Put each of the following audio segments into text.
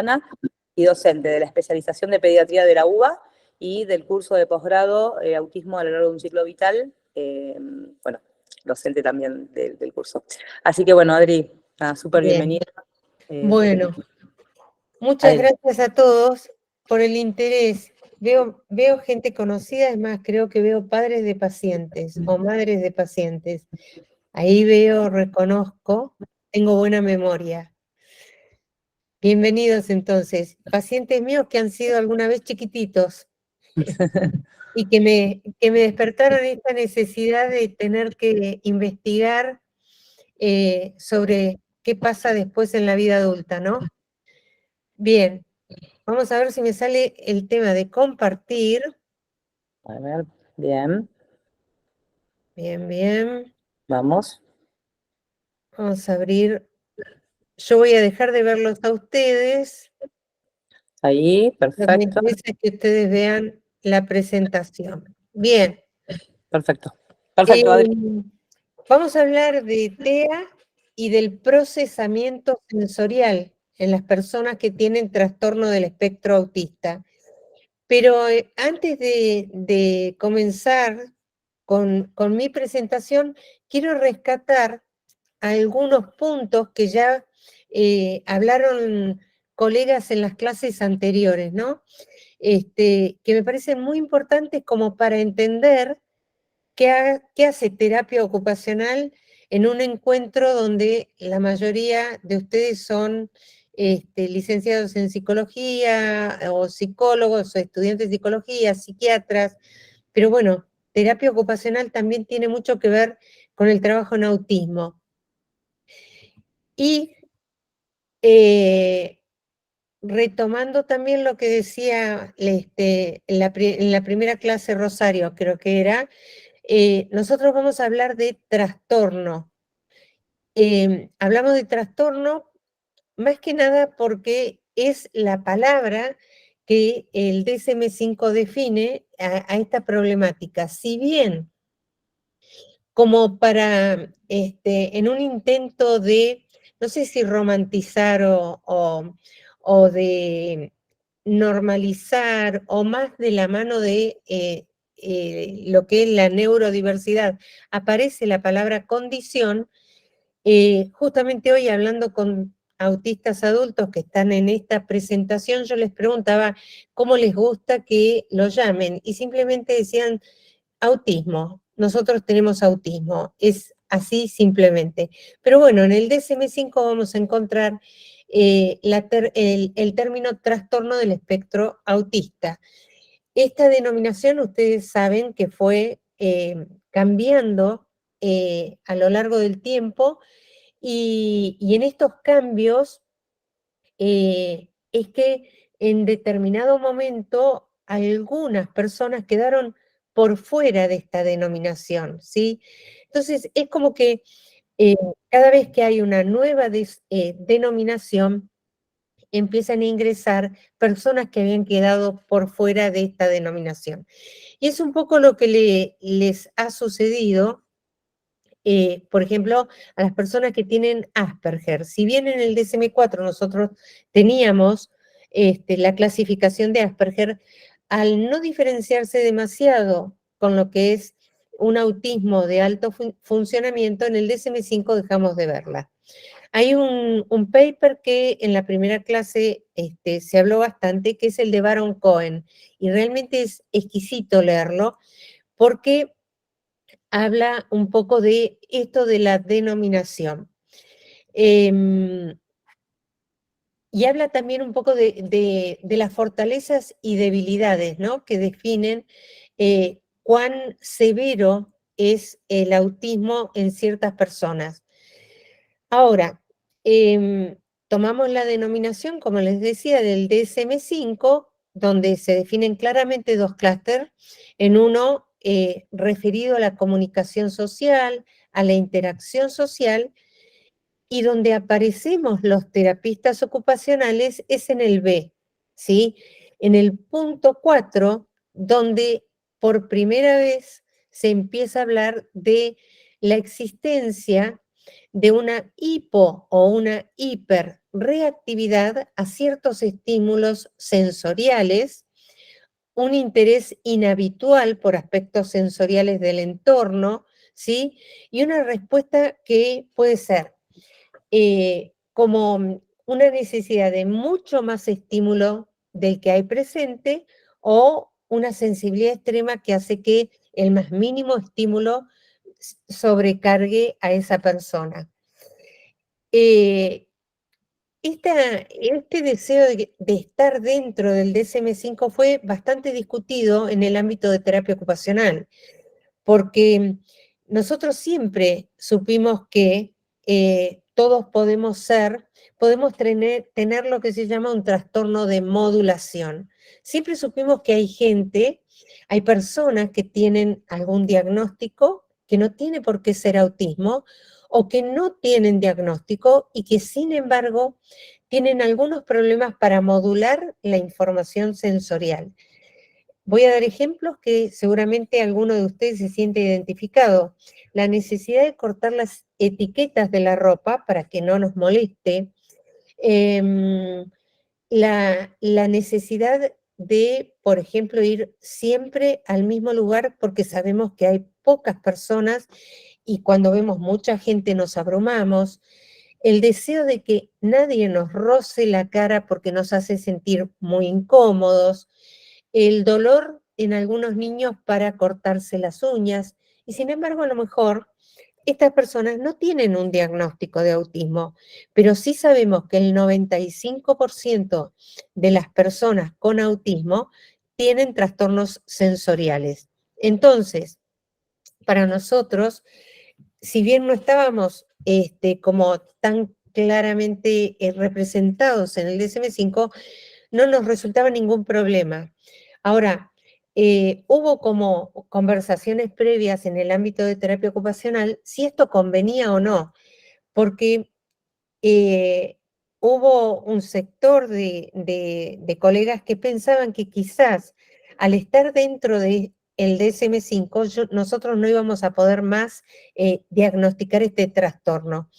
Metropolitana y docente de la especialización de pediatría de la UBA y del curso de posgrado Autismo a lo largo de un ciclo vital, bueno, docente también del curso. Así que bueno, Adri, súper bienvenida. Bueno, muchas gracias a todos por el interés. Veo gente conocida, es más, creo que veo padres de pacientes o madres de pacientes. Ahí veo, reconozco, tengo buena memoria. Bienvenidos entonces, pacientes míos que han sido alguna vez chiquititos y que me despertaron esta necesidad de tener que investigar sobre qué pasa después en la vida adulta, ¿no? Bien, vamos a ver si me sale el tema de compartir. A ver, bien. Bien, bien. Vamos. Vamos a abrir. Yo voy a dejar de verlos a ustedes. Ahí, perfecto. Lo que me interesa es que ustedes vean la presentación. Bien. Perfecto. Perfecto, Adri. Vamos a hablar de TEA y del procesamiento sensorial en las personas que tienen trastorno del espectro autista. Pero antes de comenzar con mi presentación, quiero rescatar algunos puntos que ya hablaron colegas en las clases anteriores, ¿no? Que me parecen muy importantes como para entender qué hace terapia ocupacional en un encuentro donde la mayoría de ustedes son licenciados en psicología o psicólogos o estudiantes de psicología, psiquiatras, pero bueno, terapia ocupacional también tiene mucho que ver con el trabajo en autismo. Y retomando también lo que decía en la primera clase Rosario, creo que era, nosotros vamos a hablar de trastorno. Hablamos de trastorno más que nada porque es la palabra que el DSM-5 define a esta problemática. Si bien, como para, en un intento de, no sé si romantizar o de normalizar, o más de la mano de lo que es la neurodiversidad, aparece la palabra condición. Justamente hoy hablando con autistas adultos que están en esta presentación, yo les preguntaba cómo les gusta que lo llamen, y simplemente decían autismo, nosotros tenemos autismo, es así simplemente. Pero bueno, en el DSM-5 vamos a encontrar el término trastorno del espectro autista. Esta denominación ustedes saben que fue cambiando a lo largo del tiempo, y en estos cambios es que en determinado momento algunas personas quedaron por fuera de esta denominación, ¿sí? Entonces es como que cada vez que hay una nueva denominación, empiezan a ingresar personas que habían quedado por fuera de esta denominación. Y es un poco lo que les ha sucedido, por ejemplo, a las personas que tienen Asperger. Si bien en el DSM-4 nosotros teníamos la clasificación de Asperger, al no diferenciarse demasiado con lo que es un autismo de alto funcionamiento, en el DSM-5 dejamos de verla. Hay un paper que en la primera clase se habló bastante, que es el de Baron Cohen, y realmente es exquisito leerlo, porque habla un poco de esto de la denominación. Y habla también un poco de las fortalezas y debilidades, ¿no? Que definen cuán severo es el autismo en ciertas personas. Ahora, tomamos la denominación, como les decía, del DSM-5, donde se definen claramente dos clústeres, en uno referido a la comunicación social, a la interacción social, y donde aparecemos los terapistas ocupacionales es en el B, ¿sí? En el punto 4, donde por primera vez se empieza a hablar de la existencia de una hipo o una hiper reactividad a ciertos estímulos sensoriales, un interés inhabitual por aspectos sensoriales del entorno, ¿sí? Y una respuesta que puede ser como una necesidad de mucho más estímulo del que hay presente o una sensibilidad extrema que hace que el más mínimo estímulo sobrecargue a esa persona. Este deseo de estar dentro del DSM-5 fue bastante discutido en el ámbito de terapia ocupacional, porque nosotros siempre supimos que todos podemos tener lo que se llama un trastorno de modulación. Siempre supimos que hay personas que tienen algún diagnóstico que no tiene por qué ser autismo, o que no tienen diagnóstico y que sin embargo tienen algunos problemas para modular la información sensorial. Voy a dar ejemplos que seguramente alguno de ustedes se siente identificado. La necesidad de cortar las etiquetas de la ropa para que no nos moleste. La necesidad de, por ejemplo, ir siempre al mismo lugar porque sabemos que hay pocas personas y cuando vemos mucha gente nos abrumamos. El deseo de que nadie nos roce la cara porque nos hace sentir muy incómodos, el dolor en algunos niños para cortarse las uñas, y sin embargo a lo mejor estas personas no tienen un diagnóstico de autismo, pero sí sabemos que el 95% de las personas con autismo tienen trastornos sensoriales. Entonces, para nosotros, si bien no estábamos como tan claramente representados en el DSM-5, no nos resultaba ningún problema. Ahora, hubo como conversaciones previas en el ámbito de terapia ocupacional si esto convenía o no, porque hubo un sector de colegas que pensaban que quizás al estar dentro del DSM-5 nosotros no íbamos a poder más diagnosticar este trastorno.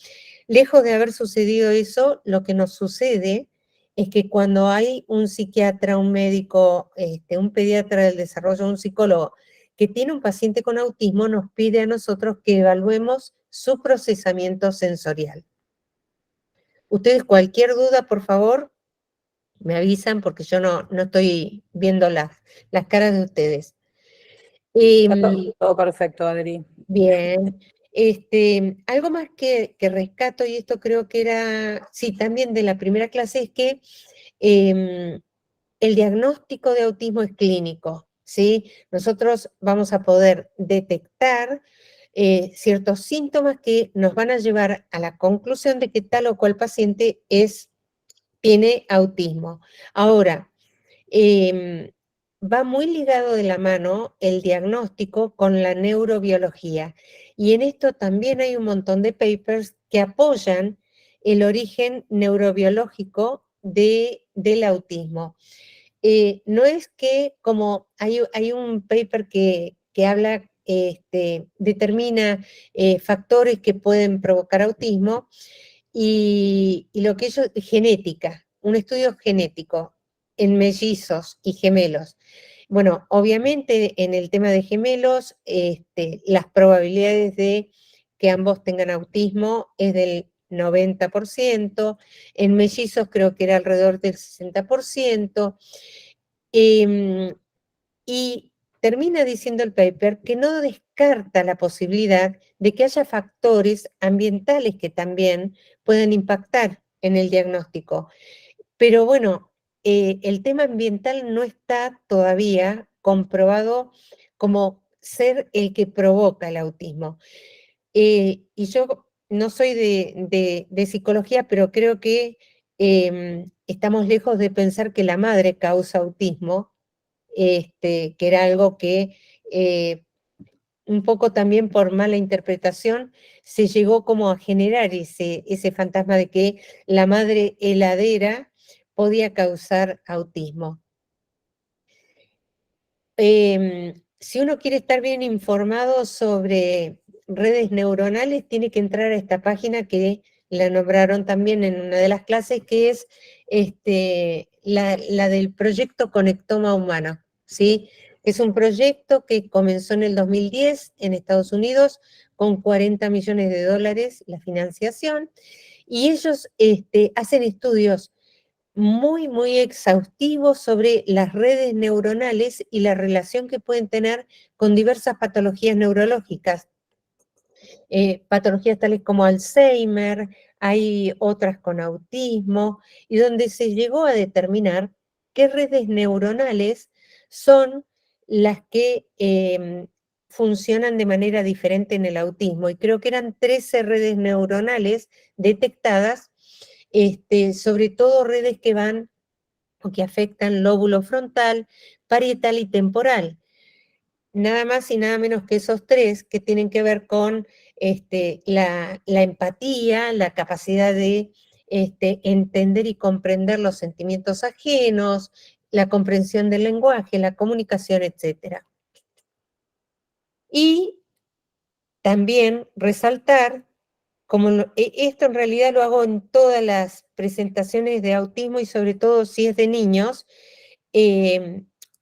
Lejos de haber sucedido eso, lo que nos sucede es que cuando hay un psiquiatra, un médico, un pediatra del desarrollo, un psicólogo que tiene un paciente con autismo, nos pide a nosotros que evaluemos su procesamiento sensorial. Ustedes, cualquier duda, por favor, me avisan porque yo no estoy viendo las caras de ustedes. Todo perfecto, Adri. Bien. Algo más que rescato, y esto creo que era, sí, también de la primera clase, es que el diagnóstico de autismo es clínico, ¿sí? Nosotros vamos a poder detectar ciertos síntomas que nos van a llevar a la conclusión de que tal o cual paciente tiene autismo. Ahora, va muy ligado de la mano el diagnóstico con la neurobiología. Y en esto también hay un montón de papers que apoyan el origen neurobiológico del autismo. No es que como hay un paper que habla, determina factores que pueden provocar autismo, y lo que ellos, genética, un estudio genético en mellizos y gemelos. Bueno, obviamente en el tema de gemelos, las probabilidades de que ambos tengan autismo es del 90%, en mellizos creo que era alrededor del 60%, y termina diciendo el paper que no descarta la posibilidad de que haya factores ambientales que también pueden impactar en el diagnóstico. Pero bueno, el tema ambiental no está todavía comprobado como ser el que provoca el autismo. Y yo no soy de psicología, pero creo que estamos lejos de pensar que la madre causa autismo, que era algo que un poco también por mala interpretación se llegó como a generar ese fantasma de que la madre heladera podía causar autismo. Si uno quiere estar bien informado sobre redes neuronales, tiene que entrar a esta página que la nombraron también en una de las clases, que es la del proyecto Conectoma Humano, ¿sí? Es un proyecto que comenzó en el 2010 en Estados Unidos con 40 millones de dólares la financiación, y ellos hacen estudios muy, muy exhaustivos sobre las redes neuronales y la relación que pueden tener con diversas patologías neurológicas. Patologías tales como Alzheimer, hay otras con autismo, y donde se llegó a determinar qué redes neuronales son las que funcionan de manera diferente en el autismo. Y creo que eran 13 redes neuronales detectadas, sobre todo redes que van o que afectan lóbulo frontal, parietal y temporal. Nada más y nada menos que esos tres que tienen que ver con la empatía, la capacidad de entender y comprender los sentimientos ajenos, la comprensión del lenguaje, la comunicación, etc. Y también resaltar, esto en realidad lo hago en todas las presentaciones de autismo y sobre todo si es de niños,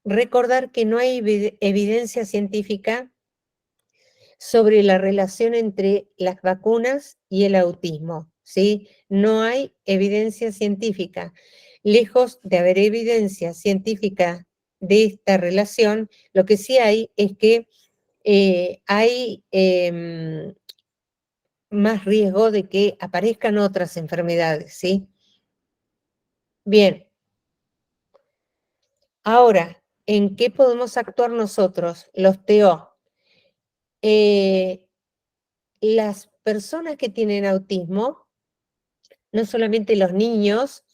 recordar que no hay evidencia científica sobre la relación entre las vacunas y el autismo, ¿sí? No hay evidencia científica. Lejos de haber evidencia científica de esta relación, lo que sí hay es que hay más riesgo de que aparezcan otras enfermedades, ¿sí? Bien, ahora, ¿en qué podemos actuar nosotros, los TO? Las personas que tienen autismo, no solamente los niños,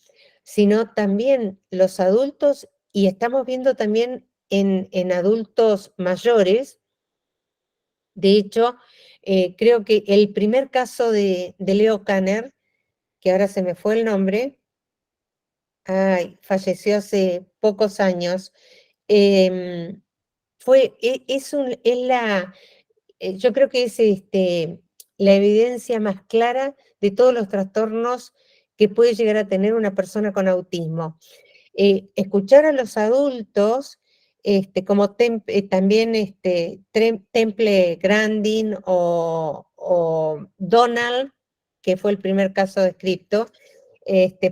sino también los adultos, y estamos viendo también en adultos mayores. De hecho, creo que el primer caso de Leo Kanner, que ahora se me fue el nombre, falleció hace pocos años, yo creo que es la evidencia más clara de todos los trastornos que puede llegar a tener una persona con autismo. Escuchar a los adultos, como también Temple Grandin o Donald, que fue el primer caso descrito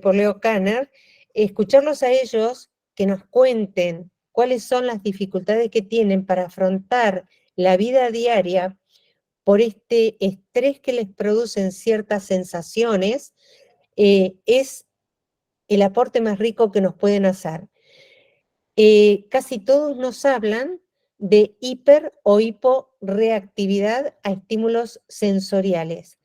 por Leo Kanner, escucharlos a ellos que nos cuenten cuáles son las dificultades que tienen para afrontar la vida diaria por este estrés que les producen ciertas sensaciones, es el aporte más rico que nos pueden hacer. Casi todos nos hablan de hiper o hiporreactividad a estímulos sensoriales.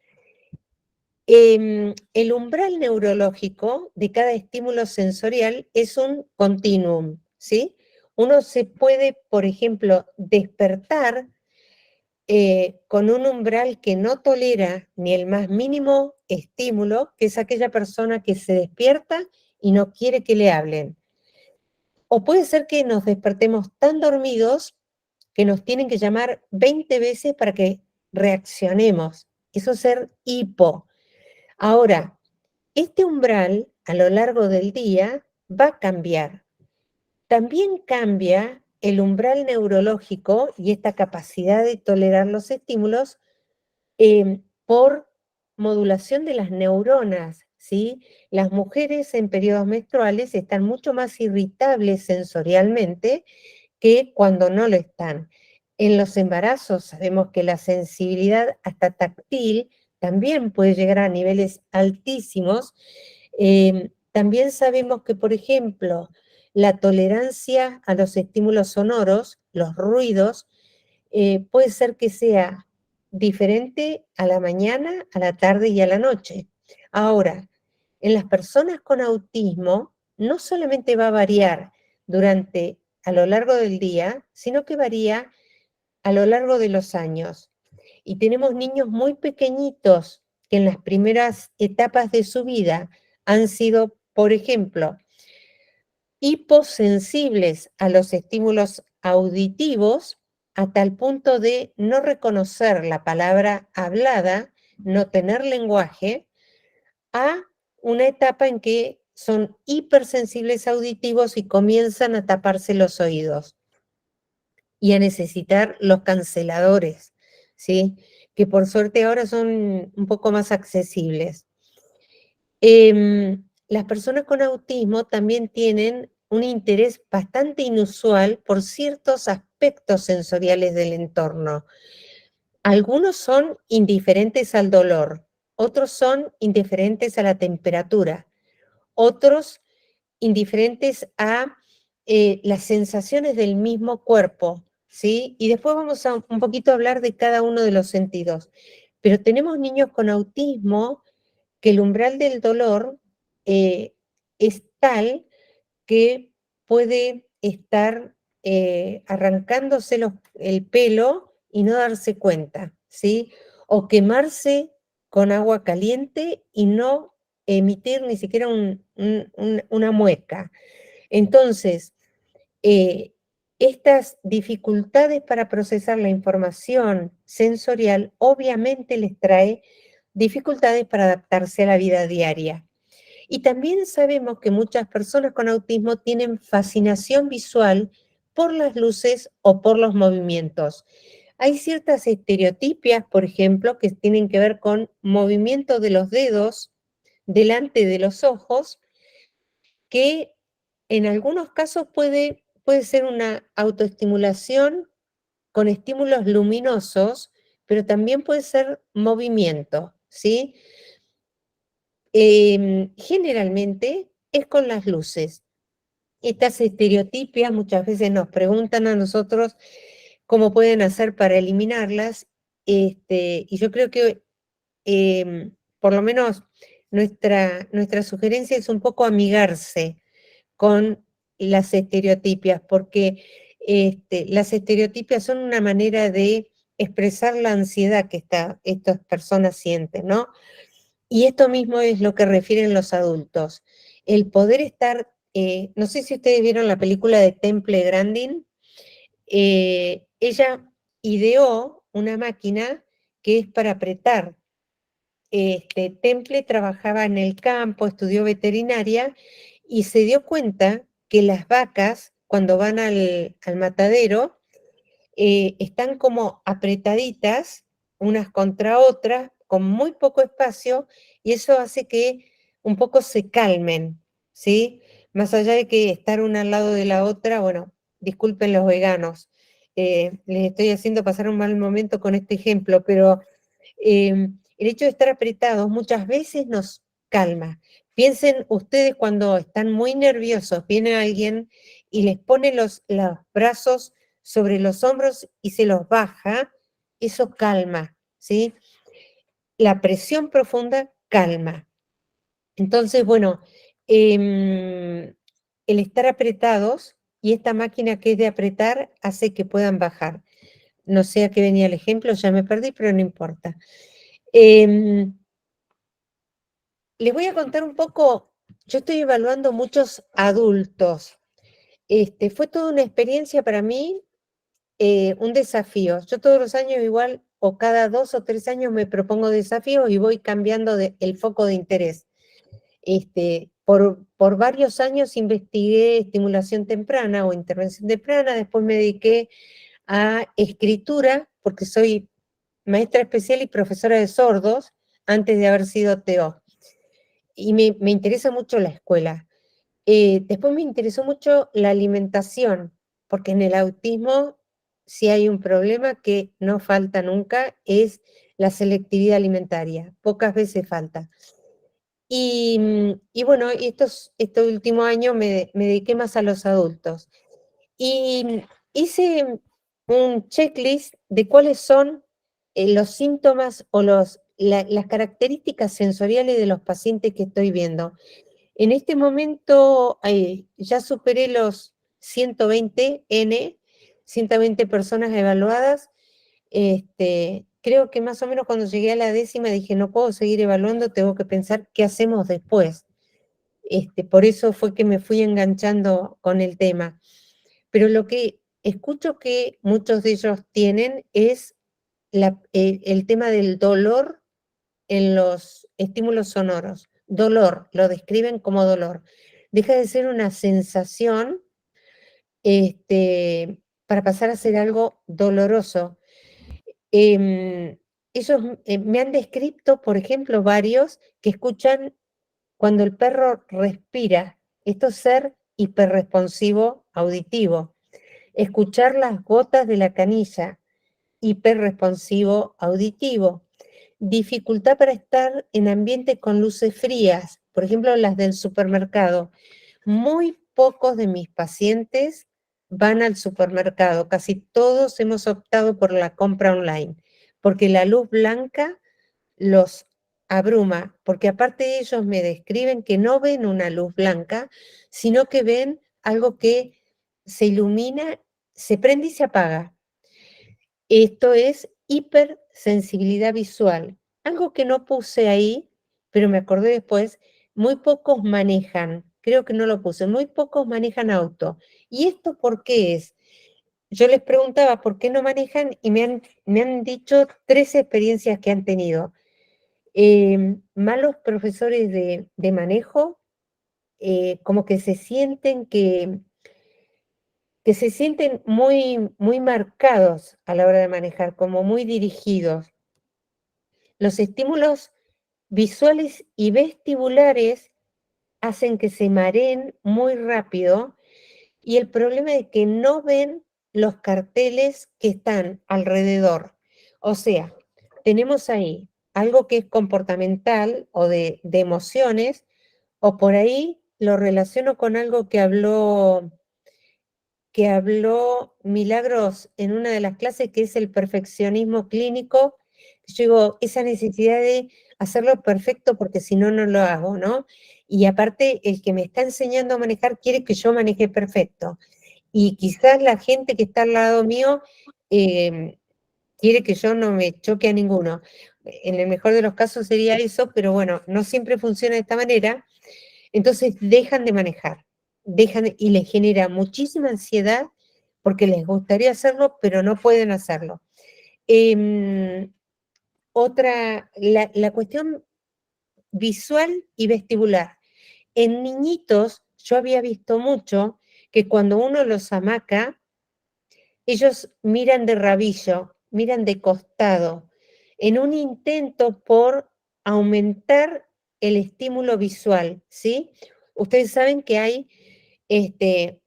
El umbral neurológico de cada estímulo sensorial es un continuum, ¿sí? Uno se puede, por ejemplo, despertar con un umbral que no tolera ni el más mínimo estímulo, que es aquella persona que se despierta y no quiere que le hablen. O puede ser que nos despertemos tan dormidos que nos tienen que llamar 20 veces para que reaccionemos. Eso es ser hipo. Ahora, este umbral a lo largo del día va a cambiar. También cambia el umbral neurológico y esta capacidad de tolerar los estímulos por modulación de las neuronas, ¿sí? Las mujeres en periodos menstruales están mucho más irritables sensorialmente que cuando no lo están. En los embarazos sabemos que la sensibilidad hasta táctil también puede llegar a niveles altísimos. También sabemos que, por ejemplo, la tolerancia a los estímulos sonoros, los ruidos, puede ser que sea diferente a la mañana, a la tarde y a la noche. Ahora, en las personas con autismo, no solamente va a variar a lo largo del día, sino que varía a lo largo de los años. Y tenemos niños muy pequeñitos que en las primeras etapas de su vida han sido, por ejemplo, hiposensibles a los estímulos auditivos a tal punto de no reconocer la palabra hablada, no tener lenguaje, a una etapa en que son hipersensibles auditivos y comienzan a taparse los oídos y a necesitar los canceladores, ¿sí? Que por suerte ahora son un poco más accesibles. Las personas con autismo también tienen un interés bastante inusual por ciertos aspectos sensoriales del entorno. Algunos son indiferentes al dolor, otros son indiferentes a la temperatura, otros indiferentes a las sensaciones del mismo cuerpo, ¿sí? Y después vamos a un poquito a hablar de cada uno de los sentidos. Pero tenemos niños con autismo que el umbral del dolor es tal que puede estar arrancándose el pelo y no darse cuenta, ¿sí? O quemarse con agua caliente y no emitir ni siquiera una mueca. Entonces, estas dificultades para procesar la información sensorial obviamente les trae dificultades para adaptarse a la vida diaria. Y también sabemos que muchas personas con autismo tienen fascinación visual por las luces o por los movimientos. Hay ciertas estereotipias, por ejemplo, que tienen que ver con movimiento de los dedos delante de los ojos, que en algunos casos puede ser una autoestimulación con estímulos luminosos, pero también puede ser movimiento, ¿sí? Generalmente es con las luces. Estas estereotipias muchas veces nos preguntan a nosotros cómo pueden hacer para eliminarlas, y yo creo que por lo menos nuestra sugerencia es un poco amigarse con las estereotipias, porque las estereotipias son una manera de expresar la ansiedad que estas personas sienten, ¿no? Y esto mismo es lo que refieren los adultos. El poder estar, no sé si ustedes vieron la película de Temple Grandin, ella ideó una máquina que es para apretar. Temple trabajaba en el campo, estudió veterinaria y se dio cuenta que las vacas, cuando van al matadero, están como apretaditas unas contra otras, con muy poco espacio, y eso hace que un poco se calmen, ¿sí? Más allá de que estar una al lado de la otra, bueno, disculpen los veganos, les estoy haciendo pasar un mal momento con este ejemplo, pero el hecho de estar apretados muchas veces nos calma. Piensen ustedes cuando están muy nerviosos, viene alguien y les pone los brazos sobre los hombros y se los baja, eso calma, ¿sí? La presión profunda calma. Entonces, bueno, el estar apretados y esta máquina que es de apretar hace que puedan bajar. No sé a qué venía el ejemplo, ya me perdí, pero no importa. Les voy a contar un poco, yo estoy evaluando muchos adultos. Fue toda una experiencia para mí, un desafío. Yo todos los años igual, o cada 2 o 3 años me propongo desafíos y voy cambiando el foco de interés. Por varios años investigué estimulación temprana o intervención temprana, después me dediqué a escritura, porque soy maestra especial y profesora de sordos, antes de haber sido TO. Y me interesa mucho la escuela. Después me interesó mucho la alimentación, porque en el autismo, si hay un problema que no falta nunca, es la selectividad alimentaria. Pocas veces falta. Y bueno, este último año me dediqué más a los adultos. Y hice un checklist de cuáles son los síntomas o las características sensoriales de los pacientes que estoy viendo. En este momento ya superé los 120 N, 120 personas evaluadas. Creo que más o menos cuando llegué a la 10ª dije, no puedo seguir evaluando, tengo que pensar qué hacemos después. Por eso fue que me fui enganchando con el tema. Pero lo que escucho que muchos de ellos tienen es el tema del dolor en los estímulos sonoros, dolor, lo describen como dolor. Deja de ser una sensación para pasar a ser algo doloroso. Ellos me han descrito, por ejemplo, varios que escuchan cuando el perro respira. Esto es ser hiperresponsivo auditivo. Escuchar las gotas de la canilla, hiperresponsivo auditivo. Dificultad para estar en ambientes con luces frías, por ejemplo, las del supermercado. Muy pocos de mis pacientes van al supermercado, casi todos hemos optado por la compra online, porque la luz blanca los abruma, porque aparte ellos me describen que no ven una luz blanca, sino que ven algo que se ilumina, se prende y se apaga. Esto es hipersensibilidad visual, algo que no puse ahí, pero me acordé después, muy pocos manejan, creo que no lo puse, muy pocos manejan auto. ¿Y esto por qué es? Yo les preguntaba por qué no manejan y me han dicho 3 experiencias que han tenido. Malos profesores de manejo, como que se sienten que se sienten muy, muy marcados a la hora de manejar, como muy dirigidos. Los estímulos visuales y vestibulares hacen que se mareen muy rápido y el problema es que no ven los carteles que están alrededor. O sea, tenemos ahí algo que es comportamental o de emociones, o por ahí lo relaciono con algo que habló Milagros en una de las clases, que es el perfeccionismo clínico. Yo digo, esa necesidad de hacerlo perfecto porque si no, no lo hago, ¿no? Y aparte, el que me está enseñando a manejar quiere que yo maneje perfecto. Y quizás la gente que está al lado mío quiere que yo no me choque a ninguno. En el mejor de los casos sería eso, pero bueno, no siempre funciona de esta manera. Entonces dejan de manejar, y les genera muchísima ansiedad porque les gustaría hacerlo, pero no pueden hacerlo. La cuestión visual y vestibular. En niñitos, yo había visto mucho que cuando uno los amaca, ellos miran de rabillo, miran de costado, en un intento por aumentar el estímulo visual, ¿sí? Ustedes saben que hay este,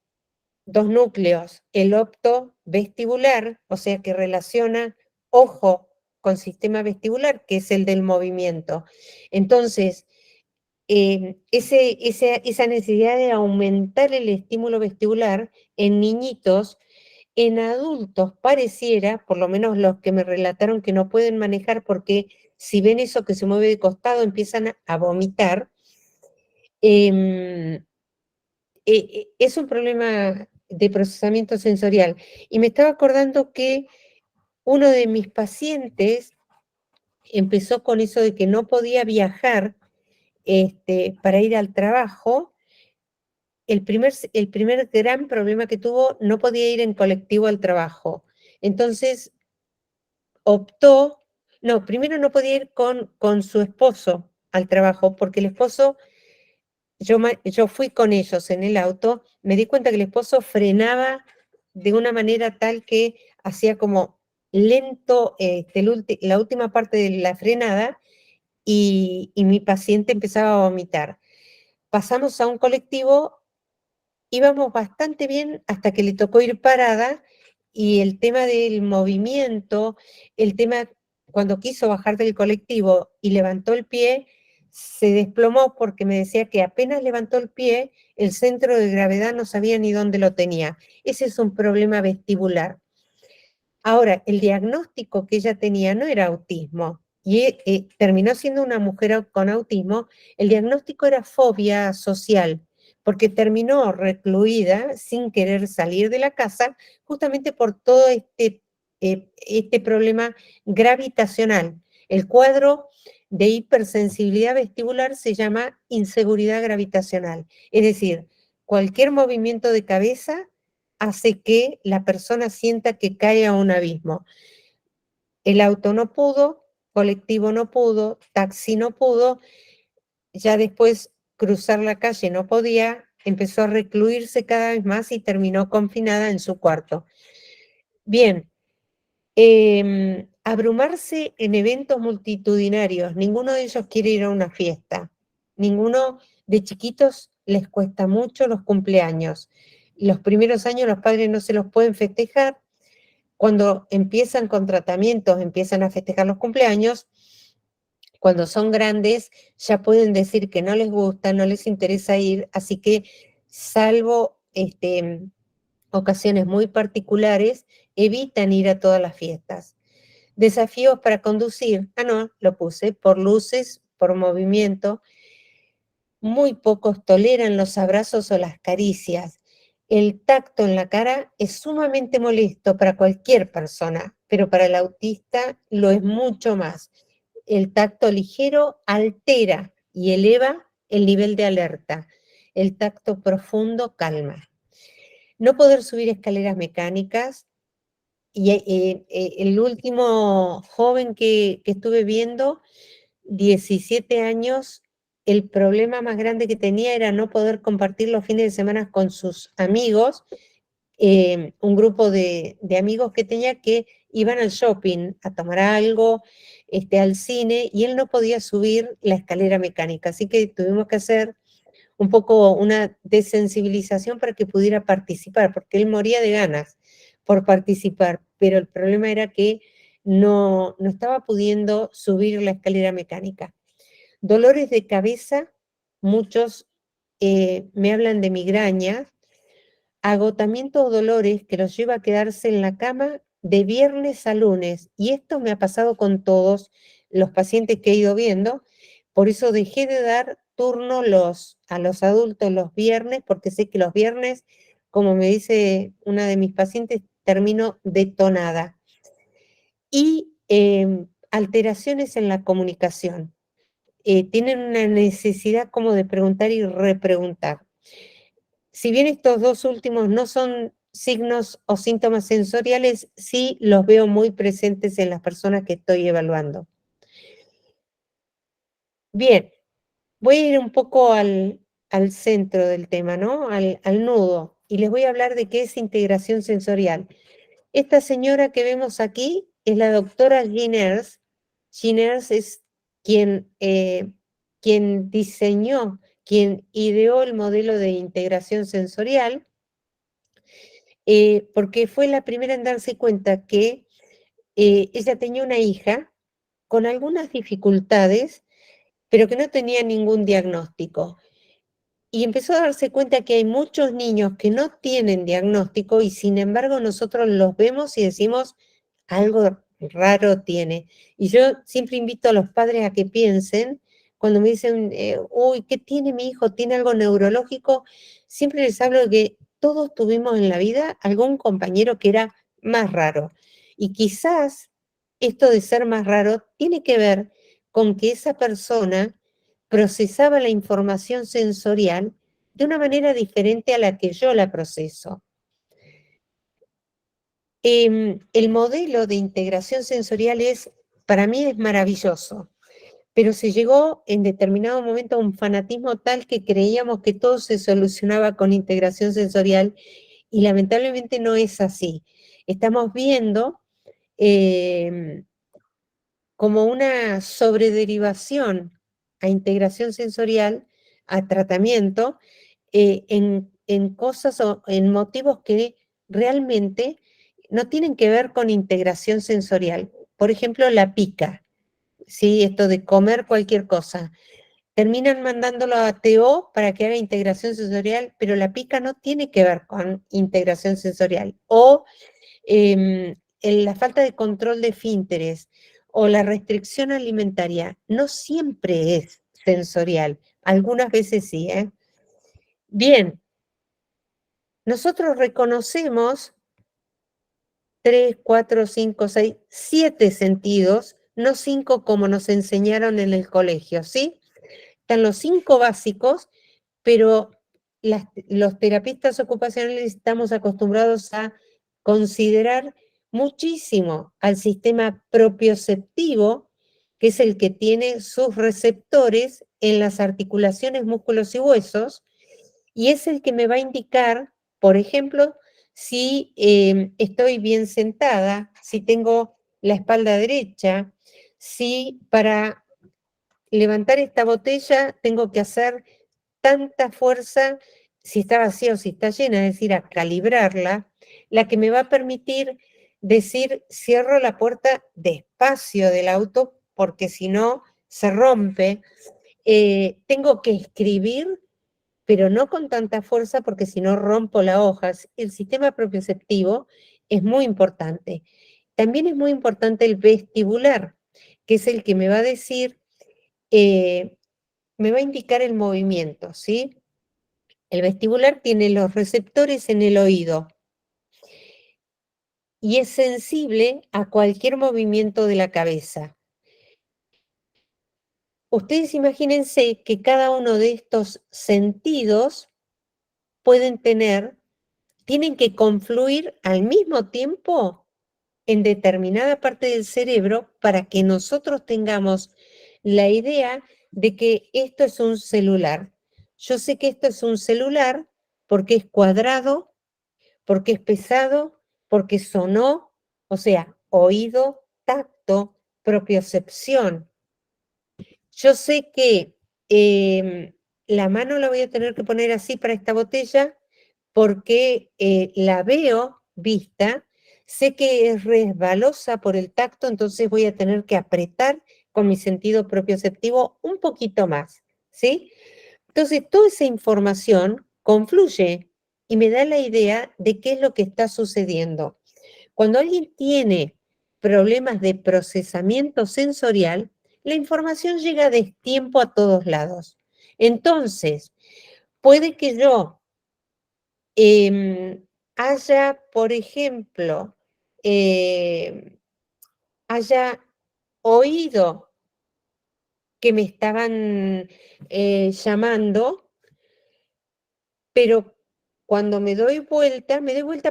2 núcleos, el optovestibular, o sea que relaciona ojo con sistema vestibular, que es el del movimiento. Entonces, esa necesidad de aumentar el estímulo vestibular en niñitos, en adultos pareciera, por lo menos los que me relataron que no pueden manejar porque si ven eso que se mueve de costado empiezan a vomitar, em, es un problema de procesamiento sensorial. Y me estaba acordando que uno de mis pacientes empezó con eso de que no podía viajar para ir al trabajo. El primer gran problema que tuvo, no podía ir en colectivo al trabajo. Entonces optó, no, primero no podía ir con su esposo al trabajo, porque el esposo, yo fui con ellos en el auto, me di cuenta que el esposo frenaba de una manera tal que hacía como lento la última parte de la frenada y mi paciente empezaba a vomitar. Pasamos a un colectivo, íbamos bastante bien hasta que le tocó ir parada y el tema del movimiento, el tema cuando quiso bajar del colectivo y levantó el pie, se desplomó porque me decía que apenas levantó el pie, el centro de gravedad no sabía ni dónde lo tenía. Ese es un problema vestibular. Ahora, el diagnóstico que ella tenía no era autismo, y terminó siendo una mujer con autismo. El diagnóstico era fobia social, porque terminó recluida sin querer salir de la casa, justamente por todo este problema gravitacional. El cuadro de hipersensibilidad vestibular se llama inseguridad gravitacional, es decir, cualquier movimiento de cabeza hace que la persona sienta que cae a un abismo. El auto no pudo, colectivo no pudo, taxi no pudo, ya después cruzar la calle no podía, empezó a recluirse cada vez más y terminó confinada en su cuarto. Bien, abrumarse en eventos multitudinarios, ninguno de ellos quiere ir a una fiesta, ninguno de chiquitos les cuesta mucho los cumpleaños. Los primeros años los padres no se los pueden festejar, cuando empiezan con tratamientos, empiezan a festejar los cumpleaños, cuando son grandes ya pueden decir que no les gusta, no les interesa ir, así que salvo ocasiones muy particulares, evitan ir a todas las fiestas. Desafíos para conducir, no, lo puse, por luces, por movimiento. Muy pocos toleran los abrazos o las caricias. El tacto en la cara es sumamente molesto para cualquier persona, pero para el autista lo es mucho más. El tacto ligero altera y eleva el nivel de alerta. El tacto profundo calma. No poder subir escaleras mecánicas. Y el último joven que estuve viendo, 17 años, el problema más grande que tenía era no poder compartir los fines de semana con sus amigos, un grupo de amigos que tenía que iban al shopping a tomar algo, al cine, y él no podía subir la escalera mecánica, así que tuvimos que hacer un poco una desensibilización para que pudiera participar, porque él moría de ganas por participar, pero el problema era que no estaba pudiendo subir la escalera mecánica. Dolores de cabeza, muchos me hablan de migrañas, agotamiento o dolores que los lleva a quedarse en la cama de viernes a lunes, y esto me ha pasado con todos los pacientes que he ido viendo, por eso dejé de dar turno a los adultos los viernes, porque sé que los viernes, como me dice una de mis pacientes, termino detonada. Y alteraciones en la comunicación. Tienen una necesidad como de preguntar y repreguntar. Si bien estos dos últimos no son signos o síntomas sensoriales, sí los veo muy presentes en las personas que estoy evaluando. Bien, voy a ir un poco al centro del tema, ¿no? Al nudo, y les voy a hablar de qué es integración sensorial. Esta señora que vemos aquí es la doctora Jean Ers. Jean Ers es quien diseñó, quien ideó el modelo de integración sensorial, porque fue la primera en darse cuenta que ella tenía una hija con algunas dificultades, pero que no tenía ningún diagnóstico. Y empezó a darse cuenta que hay muchos niños que no tienen diagnóstico y sin embargo nosotros los vemos y decimos, algo raro tiene. Y yo siempre invito a los padres a que piensen, cuando me dicen, uy, ¿qué tiene mi hijo? ¿Tiene algo neurológico? Siempre les hablo de que todos tuvimos en la vida algún compañero que era más raro. Y quizás esto de ser más raro tiene que ver con que esa persona procesaba la información sensorial de una manera diferente a la que yo la proceso. El modelo de integración sensorial para mí es maravilloso, pero se llegó en determinado momento a un fanatismo tal que creíamos que todo se solucionaba con integración sensorial y lamentablemente no es así. Estamos viendo como una sobrederivación a integración sensorial, a tratamiento, en cosas o en motivos que realmente no tienen que ver con integración sensorial. Por ejemplo, la pica, ¿sí? Esto de comer cualquier cosa. Terminan mandándolo a TO para que haga integración sensorial, pero la pica no tiene que ver con integración sensorial. O la falta de control de esfínteres o la restricción alimentaria no siempre es sensorial, algunas veces sí, ¿eh? Bien, nosotros reconocemos 3, 4, 5, 6, 7 sentidos, no 5 como nos enseñaron en el colegio, ¿sí? Están los 5 básicos, pero los terapeutas ocupacionales estamos acostumbrados a considerar muchísimo al sistema propioceptivo, que es el que tiene sus receptores en las articulaciones, músculos y huesos, y es el que me va a indicar, por ejemplo, si estoy bien sentada, si tengo la espalda derecha, si para levantar esta botella tengo que hacer tanta fuerza, si está vacía o si está llena, es decir, a calibrarla, la que me va a permitir decir, cierro la puerta despacio del auto, porque si no, se rompe. Tengo que escribir, pero no con tanta fuerza, porque si no rompo la hoja. El sistema propioceptivo es muy importante. También es muy importante el vestibular, que es el que me va a decir, me va a indicar el movimiento, ¿sí? El vestibular tiene los receptores en el oído y es sensible a cualquier movimiento de la cabeza. Ustedes imagínense que cada uno de estos sentidos tienen que confluir al mismo tiempo en determinada parte del cerebro para que nosotros tengamos la idea de que esto es un celular. Yo sé que esto es un celular porque es cuadrado, porque es pesado, porque sonó, o sea, oído, tacto, propiocepción. Yo sé que la mano la voy a tener que poner así para esta botella porque la veo vista, sé que es resbalosa por el tacto, entonces voy a tener que apretar con mi sentido propioceptivo un poquito más, ¿sí? Entonces, toda esa información confluye y me da la idea de qué es lo que está sucediendo. Cuando alguien tiene problemas de procesamiento sensorial, la información llega a destiempo a todos lados. Entonces, puede que yo haya, por ejemplo, haya oído que me estaban llamando, pero cuando me doy vuelta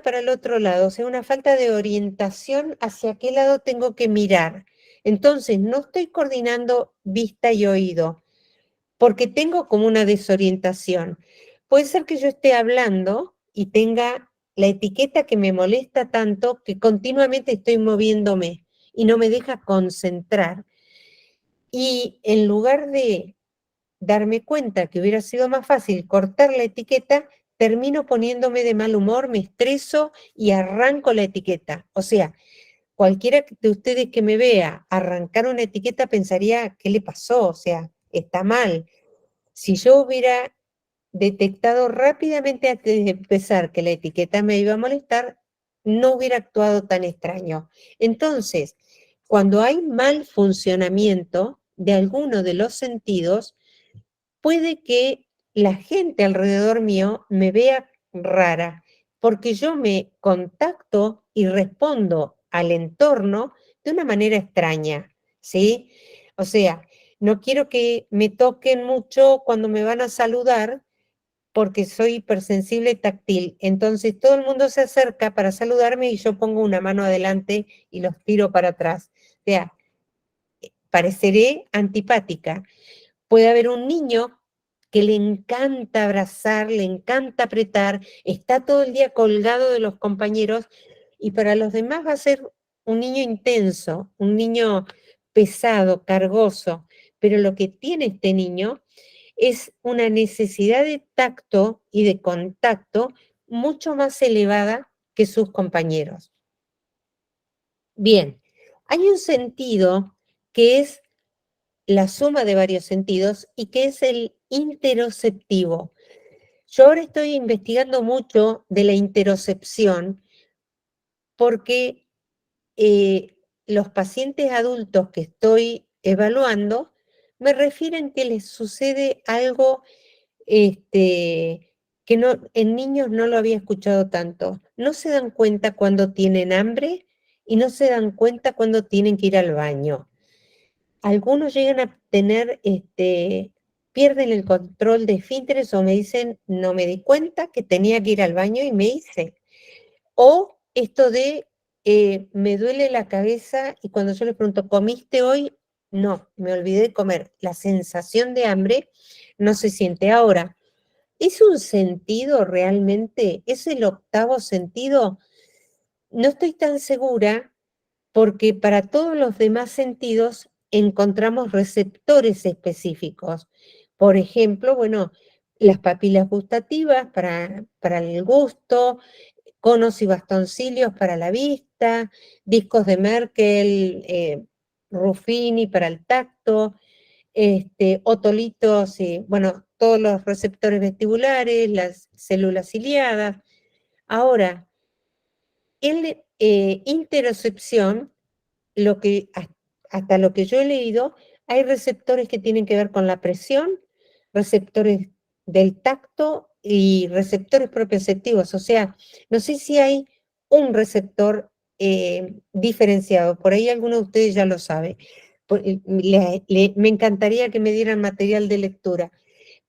para el otro lado, o sea, una falta de orientación hacia qué lado tengo que mirar. Entonces, no estoy coordinando vista y oído, porque tengo como una desorientación. Puede ser que yo esté hablando y tenga la etiqueta que me molesta tanto que continuamente estoy moviéndome y no me deja concentrar. Y en lugar de darme cuenta que hubiera sido más fácil cortar la etiqueta, termino poniéndome de mal humor, me estreso y arranco la etiqueta. O sea, cualquiera de ustedes que me vea arrancar una etiqueta pensaría, ¿qué le pasó? O sea, está mal. Si yo hubiera detectado rápidamente antes de empezar que la etiqueta me iba a molestar, no hubiera actuado tan extraño. Entonces, cuando hay mal funcionamiento de alguno de los sentidos, puede que la gente alrededor mío me vea rara, porque yo me contacto y respondo al entorno de una manera extraña, ¿sí? O sea, no quiero que me toquen mucho cuando me van a saludar, porque soy hipersensible táctil. Entonces todo el mundo se acerca para saludarme y yo pongo una mano adelante y los tiro para atrás. O sea, pareceré antipática. Puede haber un niño que le encanta abrazar, le encanta apretar, está todo el día colgado de los compañeros y para los demás va a ser un niño intenso, un niño pesado, cargoso, pero lo que tiene este niño es una necesidad de tacto y de contacto mucho más elevada que sus compañeros. Bien, hay un sentido que es la suma de varios sentidos y que es el interoceptivo. Yo ahora estoy investigando mucho de la interocepción porque los pacientes adultos que estoy evaluando me refieren que les sucede algo que no, en niños no lo había escuchado tanto. No se dan cuenta cuando tienen hambre y no se dan cuenta cuando tienen que ir al baño. Algunos llegan a tener, pierden el control de esfínteres o me dicen, no me di cuenta que tenía que ir al baño y me hice. O esto de, me duele la cabeza y cuando yo les pregunto, ¿comiste hoy? no, me olvidé de comer. La sensación de hambre no se siente. Ahora, ¿es un sentido realmente? ¿Es el octavo sentido? No estoy tan segura porque para todos los demás sentidos encontramos receptores específicos. Por ejemplo, bueno, las papilas gustativas para el gusto, conos y bastoncilios para la vista, discos de Merkel, Ruffini para el tacto, otolitos, bueno, todos los receptores vestibulares, las células ciliadas. Ahora, en interocepción, hasta lo que yo he leído, hay receptores que tienen que ver con la presión, receptores del tacto y receptores propioceptivos. O sea, no sé si hay un receptor diferenciado. Por ahí alguno de ustedes ya lo sabe. Me encantaría que me dieran material de lectura,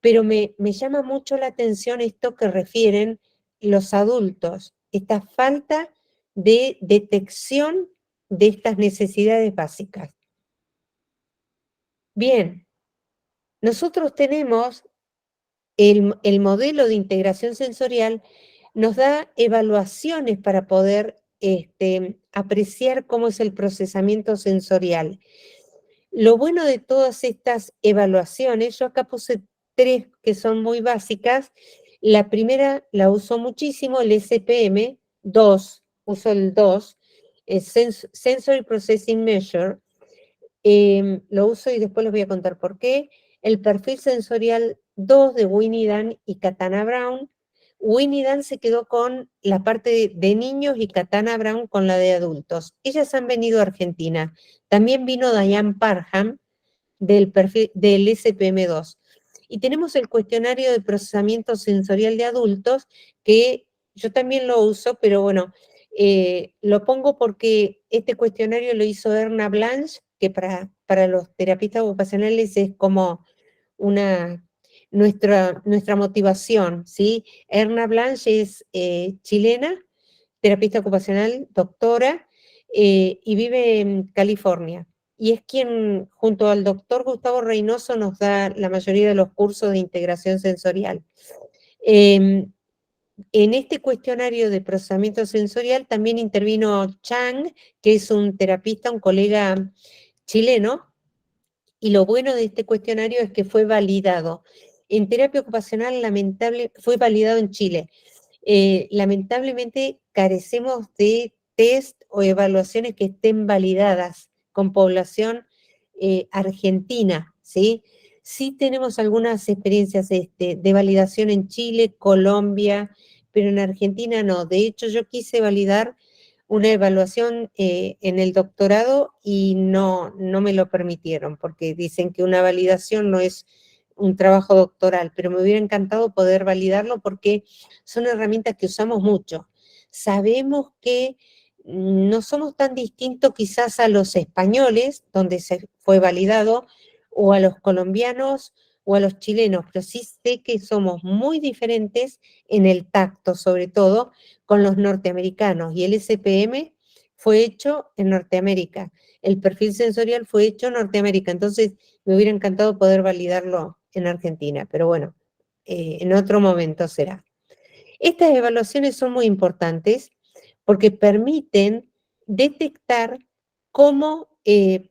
pero me llama mucho la atención esto que refieren los adultos, esta falta de detección de estas necesidades básicas. Bien, nosotros tenemos el modelo de integración sensorial, nos da evaluaciones para poder apreciar cómo es el procesamiento sensorial. Lo bueno de todas estas evaluaciones, yo acá puse 3 que son muy básicas. La primera la uso muchísimo, el SPM, 2, uso el 2, Sensory Processing Measure. Lo uso y después les voy a contar por qué. El perfil sensorial 2 de Winnie Dan y Katana Brown. Winnie Dan se quedó con la parte de niños y Katana Brown con la de adultos. Ellas han venido a Argentina. También vino Diane Parham del perfil del SPM2. Y tenemos el cuestionario de procesamiento sensorial de adultos, que yo también lo uso, pero bueno, lo pongo porque este cuestionario lo hizo Erna Blanche, que para los terapistas ocupacionales es como nuestra motivación, ¿sí? Erna Blanche es chilena, terapista ocupacional, doctora, y vive en California. Y es quien, junto al doctor Gustavo Reynoso, nos da la mayoría de los cursos de integración sensorial. En este cuestionario de procesamiento sensorial también intervino Chang, que es un terapista, un colega chileno, y lo bueno de este cuestionario es que fue validado. En terapia ocupacional, fue validado en Chile. Lamentablemente carecemos de test o evaluaciones que estén validadas con población argentina, ¿sí? Sí tenemos algunas experiencias de validación en Chile, Colombia, pero en Argentina no. De hecho, yo quise validar una evaluación en el doctorado y no me lo permitieron, porque dicen que una validación no es un trabajo doctoral, pero me hubiera encantado poder validarlo porque son herramientas que usamos mucho. Sabemos que no somos tan distintos quizás a los españoles, donde se fue validado, o a los colombianos o a los chilenos, pero sí sé que somos muy diferentes en el tacto, sobre todo con los norteamericanos, y el SPM fue hecho en Norteamérica, el perfil sensorial fue hecho en Norteamérica, entonces me hubiera encantado poder validarlo en Argentina, pero bueno, en otro momento será. Estas evaluaciones son muy importantes porque permiten detectar cómo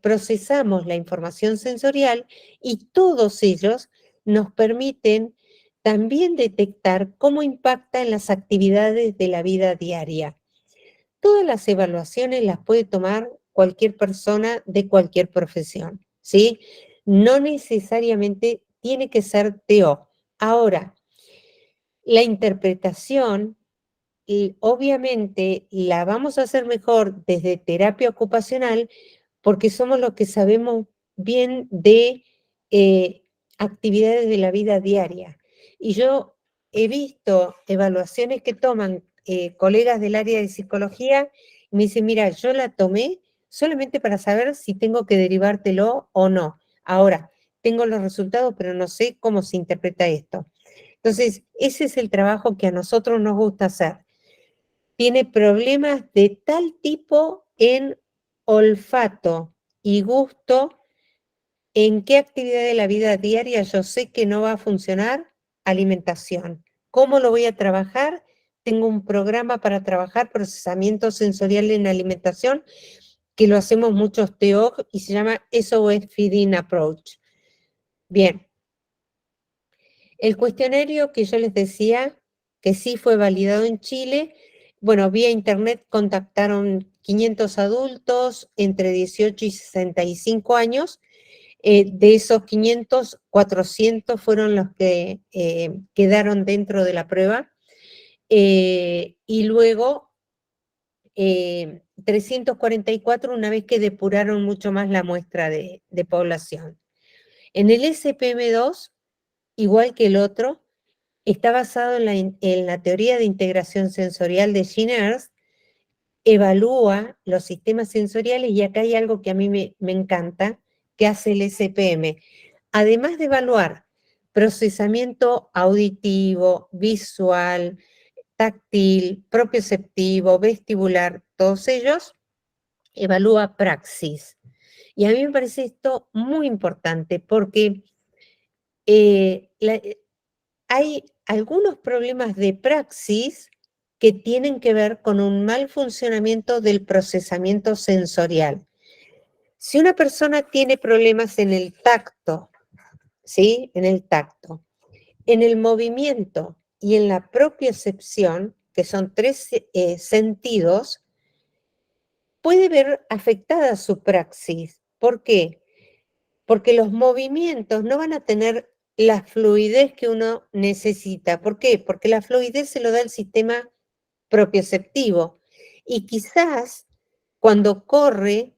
procesamos la información sensorial, y todos ellos nos permiten también detectar cómo impacta en las actividades de la vida diaria. Todas las evaluaciones las puede tomar cualquier persona de cualquier profesión, ¿sí? No necesariamente tiene que ser TO. Ahora, la interpretación, y obviamente la vamos a hacer mejor desde terapia ocupacional porque somos los que sabemos bien de actividades de la vida diaria. Y yo he visto evaluaciones que toman colegas del área de psicología y me dicen, mira, yo la tomé solamente para saber si tengo que derivártelo o no. Ahora, tengo los resultados, pero no sé cómo se interpreta esto. Entonces, ese es el trabajo que a nosotros nos gusta hacer. Tiene problemas de tal tipo en olfato y gusto ¿En qué actividad de la vida diaria yo sé que no va a funcionar? Alimentación. ¿Cómo lo voy a trabajar? Tengo un programa para trabajar procesamiento sensorial en alimentación que lo hacemos muchos TEOG y se llama SOS Feeding Approach. Bien, el cuestionario que yo les decía, que sí fue validado en Chile, bueno, vía internet contactaron 500 adultos entre 18 y 65 años. De esos 500, 400 fueron los que quedaron dentro de la prueba. Y luego 344 una vez que depuraron mucho más la muestra de población. En el SPM2, igual que el otro, está basado en la teoría de integración sensorial de Shiners, evalúa los sistemas sensoriales y acá hay algo que a mí me encanta, que hace el SPM. Además de evaluar procesamiento auditivo, visual, táctil, propioceptivo, vestibular, todos ellos, evalúa praxis. Y a mí me parece esto muy importante porque hay algunos problemas de praxis que tienen que ver con un mal funcionamiento del procesamiento sensorial. Si una persona tiene problemas en el tacto, ¿sí? En el tacto, en el movimiento y en la propiocepción, que son tres sentidos, puede ver afectada su praxis. ¿Por qué? Porque los movimientos no van a tener la fluidez que uno necesita. ¿Por qué? Porque la fluidez se lo da el sistema propioceptivo. Y quizás cuando corre,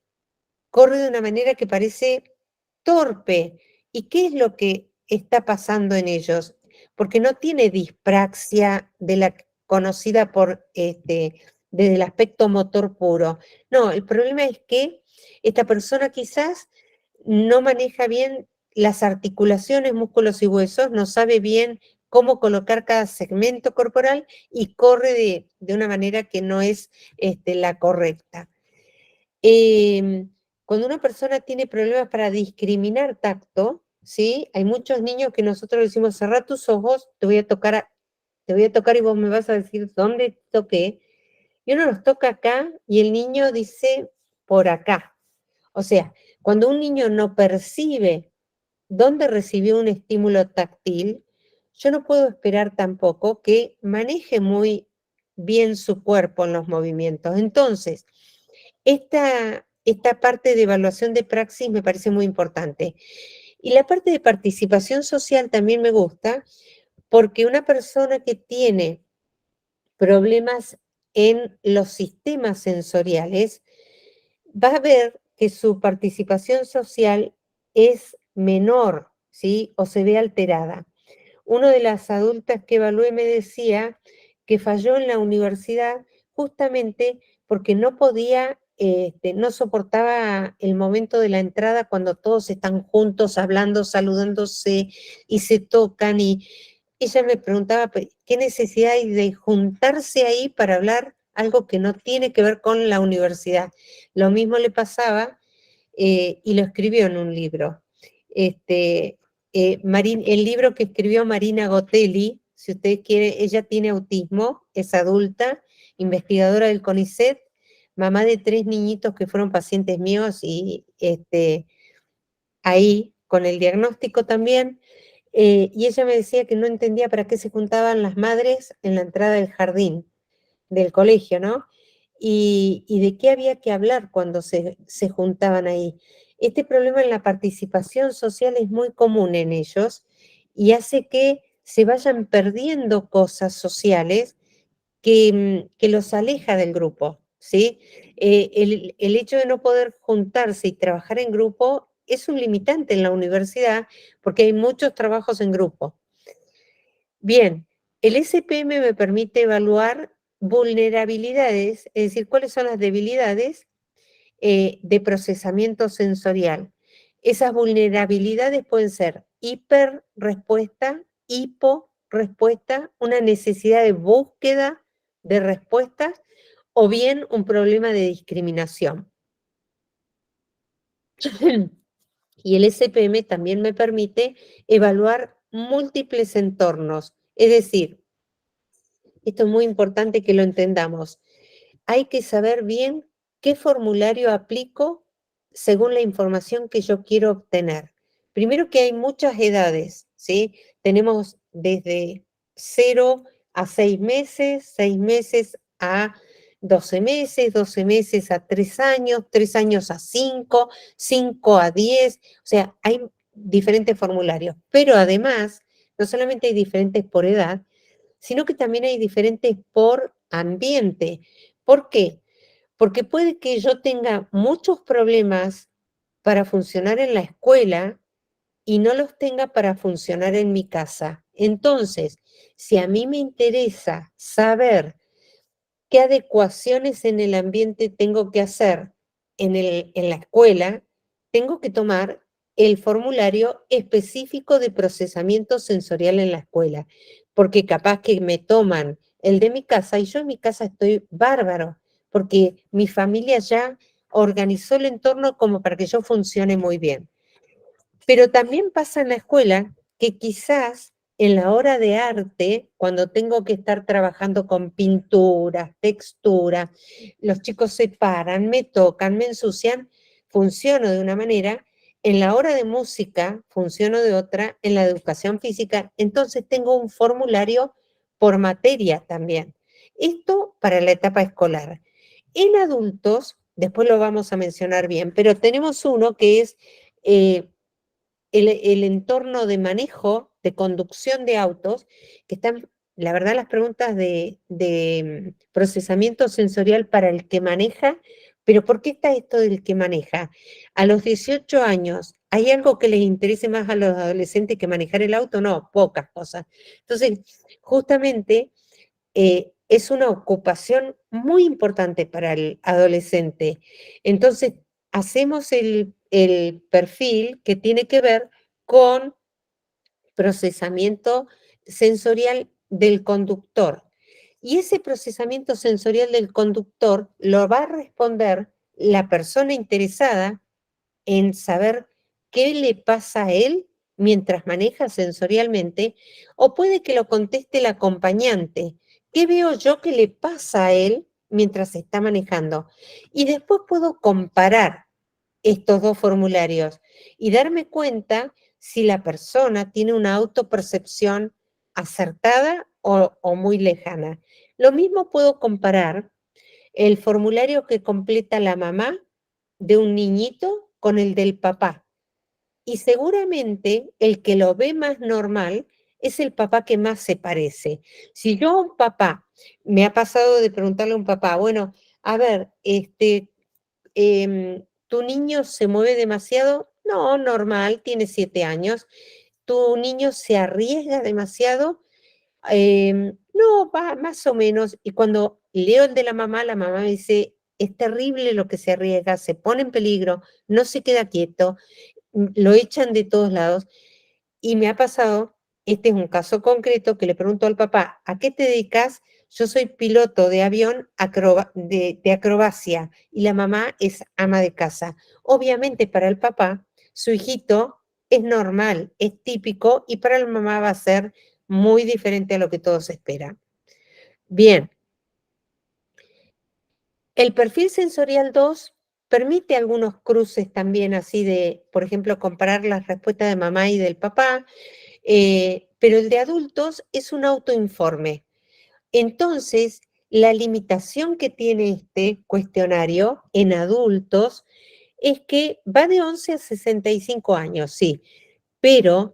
corre de una manera que parece torpe. ¿Y qué es lo que está pasando en ellos? Porque no tiene dispraxia de la conocida por desde el aspecto motor puro. No, el problema es que esta persona quizás no maneja bien las articulaciones, músculos y huesos, no sabe bien cómo colocar cada segmento corporal y corre de una manera que no es la correcta. Cuando una persona tiene problemas para discriminar tacto, ¿sí? Hay muchos niños que nosotros le decimos, cerrá tus ojos, te voy a tocar y vos me vas a decir dónde toqué. Y uno los toca acá y el niño dice por acá. O sea, cuando un niño no percibe dónde recibió un estímulo táctil, yo no puedo esperar tampoco que maneje muy bien su cuerpo en los movimientos. Entonces, esta parte de evaluación de praxis me parece muy importante. Y la parte de participación social también me gusta, porque una persona que tiene problemas en los sistemas sensoriales va a ver que su participación social es menor, ¿sí? O se ve alterada. Una de las adultas que evalué me decía que falló en la universidad justamente porque no podía, no soportaba el momento de la entrada cuando todos están juntos, hablando, saludándose y se tocan. Y ella me preguntaba, ¿qué necesidad hay de juntarse ahí para hablar algo que no tiene que ver con la universidad? Lo mismo le pasaba y lo escribió en un libro. El libro que escribió Marina Gotelli, si ustedes quieren, ella tiene autismo, es adulta, investigadora del CONICET, mamá de 3 niñitos que fueron pacientes míos y ahí con el diagnóstico también. Y ella me decía que no entendía para qué se juntaban las madres en la entrada del jardín del colegio, ¿no? Y de qué había que hablar cuando se juntaban ahí. Este problema en la participación social es muy común en ellos y hace que se vayan perdiendo cosas sociales que los aleja del grupo, ¿sí? El hecho de no poder juntarse y trabajar en grupo es un limitante en la universidad porque hay muchos trabajos en grupo. Bien, el SPM me permite evaluar vulnerabilidades, es decir, cuáles son las debilidades de procesamiento sensorial. Esas vulnerabilidades pueden ser hiperrespuesta, hiporrespuesta, una necesidad de búsqueda de respuestas o bien un problema de discriminación. Y el SPM también me permite evaluar múltiples entornos. Es decir, esto es muy importante que lo entendamos. Hay que saber bien qué formulario aplico según la información que yo quiero obtener. Primero que hay muchas edades, ¿sí? Tenemos desde 0 a 6 meses, 6 meses a 12 meses, 12 meses a 3 años, 3 años a 5, 5 a 10, o sea, hay diferentes formularios, pero además, no solamente hay diferentes por edad, sino que también hay diferentes por ambiente. ¿Por qué? Porque puede que yo tenga muchos problemas para funcionar en la escuela y no los tenga para funcionar en mi casa. Entonces, si a mí me interesa saber qué adecuaciones en el ambiente tengo que hacer en la escuela, tengo que tomar el formulario específico de procesamiento sensorial en la escuela, porque capaz que me toman el de mi casa y yo en mi casa estoy bárbaro, porque mi familia ya organizó el entorno como para que yo funcione muy bien. Pero también pasa en la escuela que quizás en la hora de arte, cuando tengo que estar trabajando con pinturas, textura, los chicos se paran, me tocan, me ensucian, funciono de una manera, en la hora de música funciono de otra, en la educación física, entonces tengo un formulario por materia también. Esto para la etapa escolar. En adultos, después lo vamos a mencionar bien, pero tenemos uno que es el entorno de manejo, de conducción de autos, que están, la verdad, las preguntas de procesamiento sensorial para el que maneja, pero ¿por qué está esto del que maneja? A los 18 años, ¿hay algo que les interese más a los adolescentes que manejar el auto? No, pocas cosas. Entonces, justamente es una ocupación muy importante para el adolescente. Entonces, hacemos el perfil que tiene que ver con procesamiento sensorial del conductor. Y ese procesamiento sensorial del conductor lo va a responder la persona interesada en saber qué le pasa a él mientras maneja sensorialmente, o puede que lo conteste el acompañante. ¿Qué veo yo que le pasa a él mientras está manejando? Y después puedo comparar estos dos formularios y darme cuenta si la persona tiene una autopercepción acertada o muy lejana. Lo mismo puedo comparar el formulario que completa la mamá de un niñito con el del papá. Y seguramente el que lo ve más normal es el papá que más se parece. Si yo a un papá, me ha pasado de preguntarle a un papá, bueno, a ver, ¿tu niño se mueve demasiado? No, normal, tiene 7 años. ¿Tu niño se arriesga demasiado? No, va más o menos. Y cuando leo el de la mamá me dice, es terrible lo que se arriesga, se pone en peligro, no se queda quieto, lo echan de todos lados. Y me ha pasado, este es un caso concreto, que le pregunto al papá, ¿a qué te dedicas? Yo soy piloto de avión de acrobacia y la mamá es ama de casa. Obviamente para el papá, su hijito es normal, es típico y para la mamá va a ser muy diferente a lo que todos esperan. Bien, el perfil sensorial 2 permite algunos cruces también así de, por ejemplo, comparar las respuestas de mamá y del papá, pero el de adultos es un autoinforme. Entonces, la limitación que tiene este cuestionario en adultos es que va de 11 a 65 años, sí, pero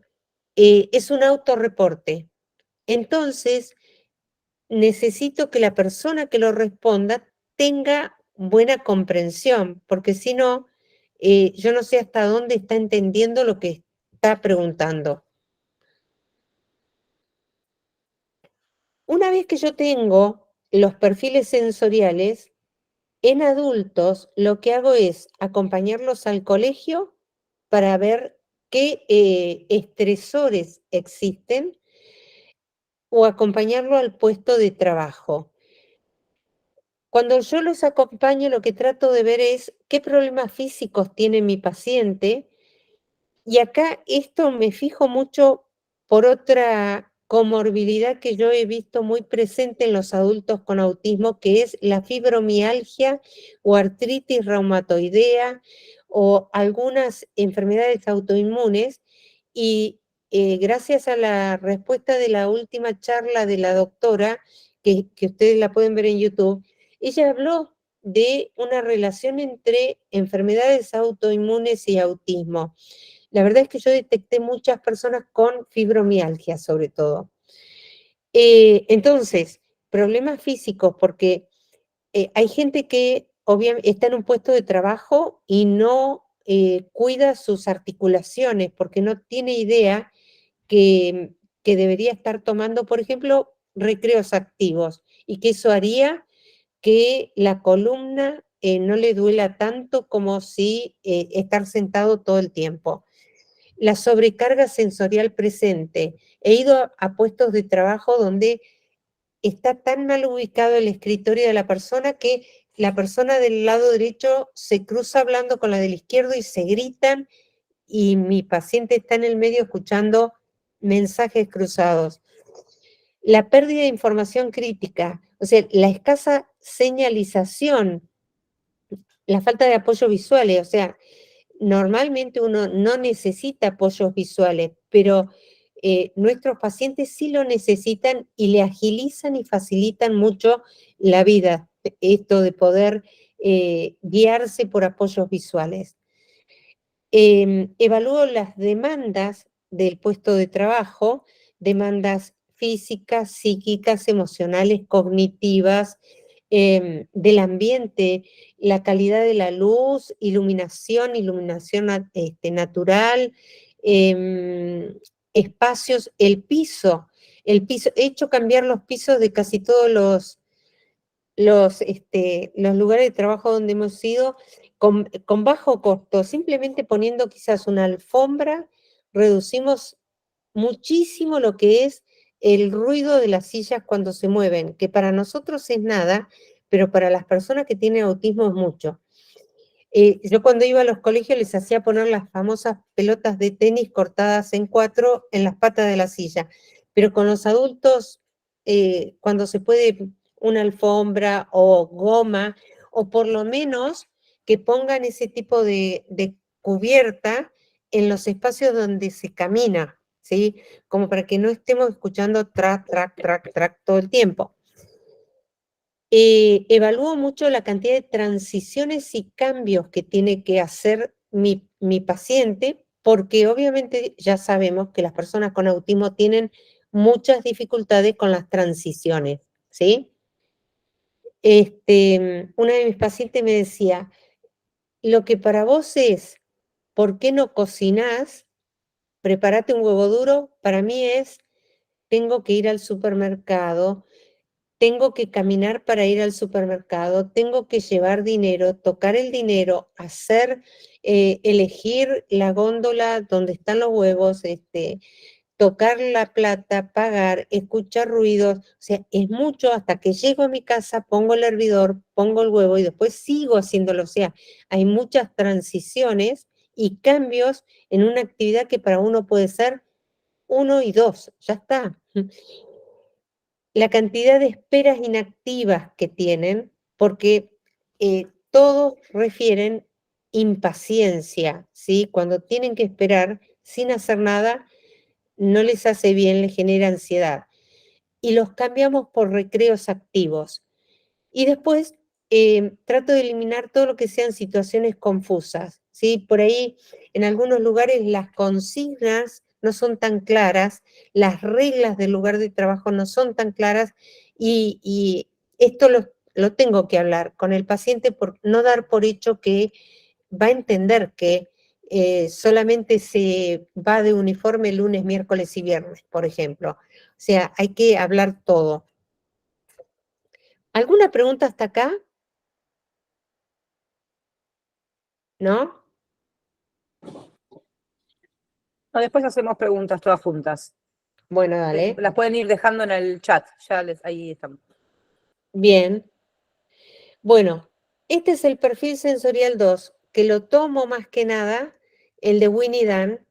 es un autorreporte. Entonces, necesito que la persona que lo responda tenga buena comprensión, porque si no, yo no sé hasta dónde está entendiendo lo que está preguntando. Una vez que yo tengo los perfiles sensoriales, en adultos lo que hago es acompañarlos al colegio para ver qué estresores existen o acompañarlo al puesto de trabajo. Cuando yo los acompaño, lo que trato de ver es qué problemas físicos tiene mi paciente Y acá esto me fijo mucho por otra comorbilidad que yo he visto muy presente en los adultos con autismo, que es la fibromialgia o artritis reumatoidea o algunas enfermedades autoinmunes. Y gracias a la respuesta de la última charla de la doctora, que ustedes la pueden ver en YouTube, ella habló de una relación entre enfermedades autoinmunes y autismo. La verdad es que yo detecté muchas personas con fibromialgia, sobre todo. Entonces, problemas físicos, porque hay gente que obviamente está en un puesto de trabajo y no cuida sus articulaciones, porque no tiene idea que debería estar tomando, por ejemplo, recreos activos, y que eso haría que la columna no le duela tanto como si estar sentado todo el tiempo. La sobrecarga sensorial presente. He ido a puestos de trabajo donde está tan mal ubicado el escritorio de la persona que la persona del lado derecho se cruza hablando con la del izquierdo y se gritan, y mi paciente está en el medio escuchando mensajes cruzados. La pérdida de información crítica, o sea, la escasa señalización, la falta de apoyo visuales, o sea, normalmente uno no necesita apoyos visuales, pero nuestros pacientes sí lo necesitan y le agilizan y facilitan mucho la vida, esto de poder guiarse por apoyos visuales. Evalúo las demandas del puesto de trabajo, demandas físicas, psíquicas, emocionales, cognitivas, del ambiente, la calidad de la luz, iluminación, natural, espacios, el piso. He hecho cambiar los pisos de casi todos los lugares de trabajo donde hemos ido con bajo costo, simplemente poniendo quizás una alfombra, reducimos muchísimo lo que es el ruido de las sillas cuando se mueven, que para nosotros es nada, pero para las personas que tienen autismo es mucho. Yo cuando iba a los colegios les hacía poner las famosas pelotas de tenis cortadas en cuatro en las patas de la silla, pero con los adultos, cuando se puede, una alfombra o goma, o por lo menos que pongan ese tipo de cubierta en los espacios donde se camina, ¿sí? Como para que no estemos escuchando track, track, track, track todo el tiempo. Evalúo mucho la cantidad de transiciones y cambios que tiene que hacer mi paciente, porque obviamente ya sabemos que las personas con autismo tienen muchas dificultades con las transiciones, ¿sí? Una de mis pacientes me decía, lo que para vos es, ¿por qué no cocinás? Prepárate un huevo duro, para mí es, tengo que ir al supermercado, tengo que caminar para ir al supermercado, tengo que llevar dinero, tocar el dinero, elegir la góndola donde están los huevos, tocar la plata, pagar, escuchar ruidos, o sea, es mucho hasta que llego a mi casa, pongo el hervidor, pongo el huevo y después sigo haciéndolo, o sea, hay muchas transiciones y cambios en una actividad que para uno puede ser 1 y 2, ya está. La cantidad de esperas inactivas que tienen, porque todos refieren impaciencia, ¿sí? Cuando tienen que esperar sin hacer nada, no les hace bien, les genera ansiedad. Y los cambiamos por recreos activos. Y después trato de eliminar todo lo que sean situaciones confusas, ¿sí? Por ahí, en algunos lugares, las consignas no son tan claras, las reglas del lugar de trabajo no son tan claras, y esto lo tengo que hablar con el paciente por no dar por hecho que va a entender que solamente se va de uniforme lunes, miércoles y viernes, por ejemplo. O sea, hay que hablar todo. ¿Alguna pregunta hasta acá? ¿No? No, después hacemos preguntas todas juntas. Bueno, dale. Las pueden ir dejando en el chat, ahí estamos. Bien. Bueno, este es el perfil sensorial 2, que lo tomo más que nada, el de Winnie Dan,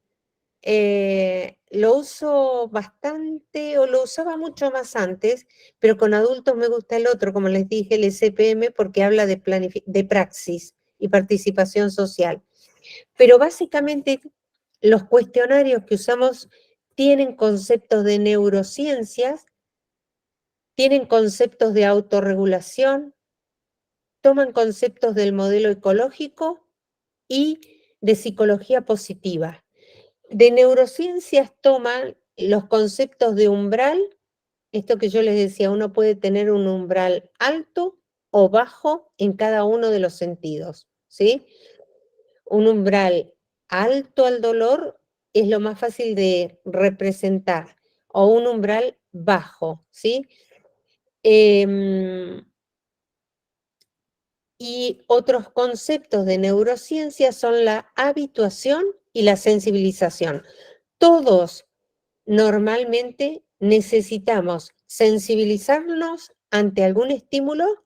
lo uso bastante, o lo usaba mucho más antes, pero con adultos me gusta el otro, como les dije, el SPM, porque habla de praxis y participación social. Pero básicamente los cuestionarios que usamos tienen conceptos de neurociencias, tienen conceptos de autorregulación, toman conceptos del modelo ecológico y de psicología positiva. De neurociencias toman los conceptos de umbral, esto que yo les decía, uno puede tener un umbral alto o bajo en cada uno de los sentidos, ¿sí? Un umbral alto al dolor es lo más fácil de representar, o un umbral bajo, ¿sí? Y otros conceptos de neurociencia son la habituación y la sensibilización. Todos normalmente necesitamos sensibilizarnos ante algún estímulo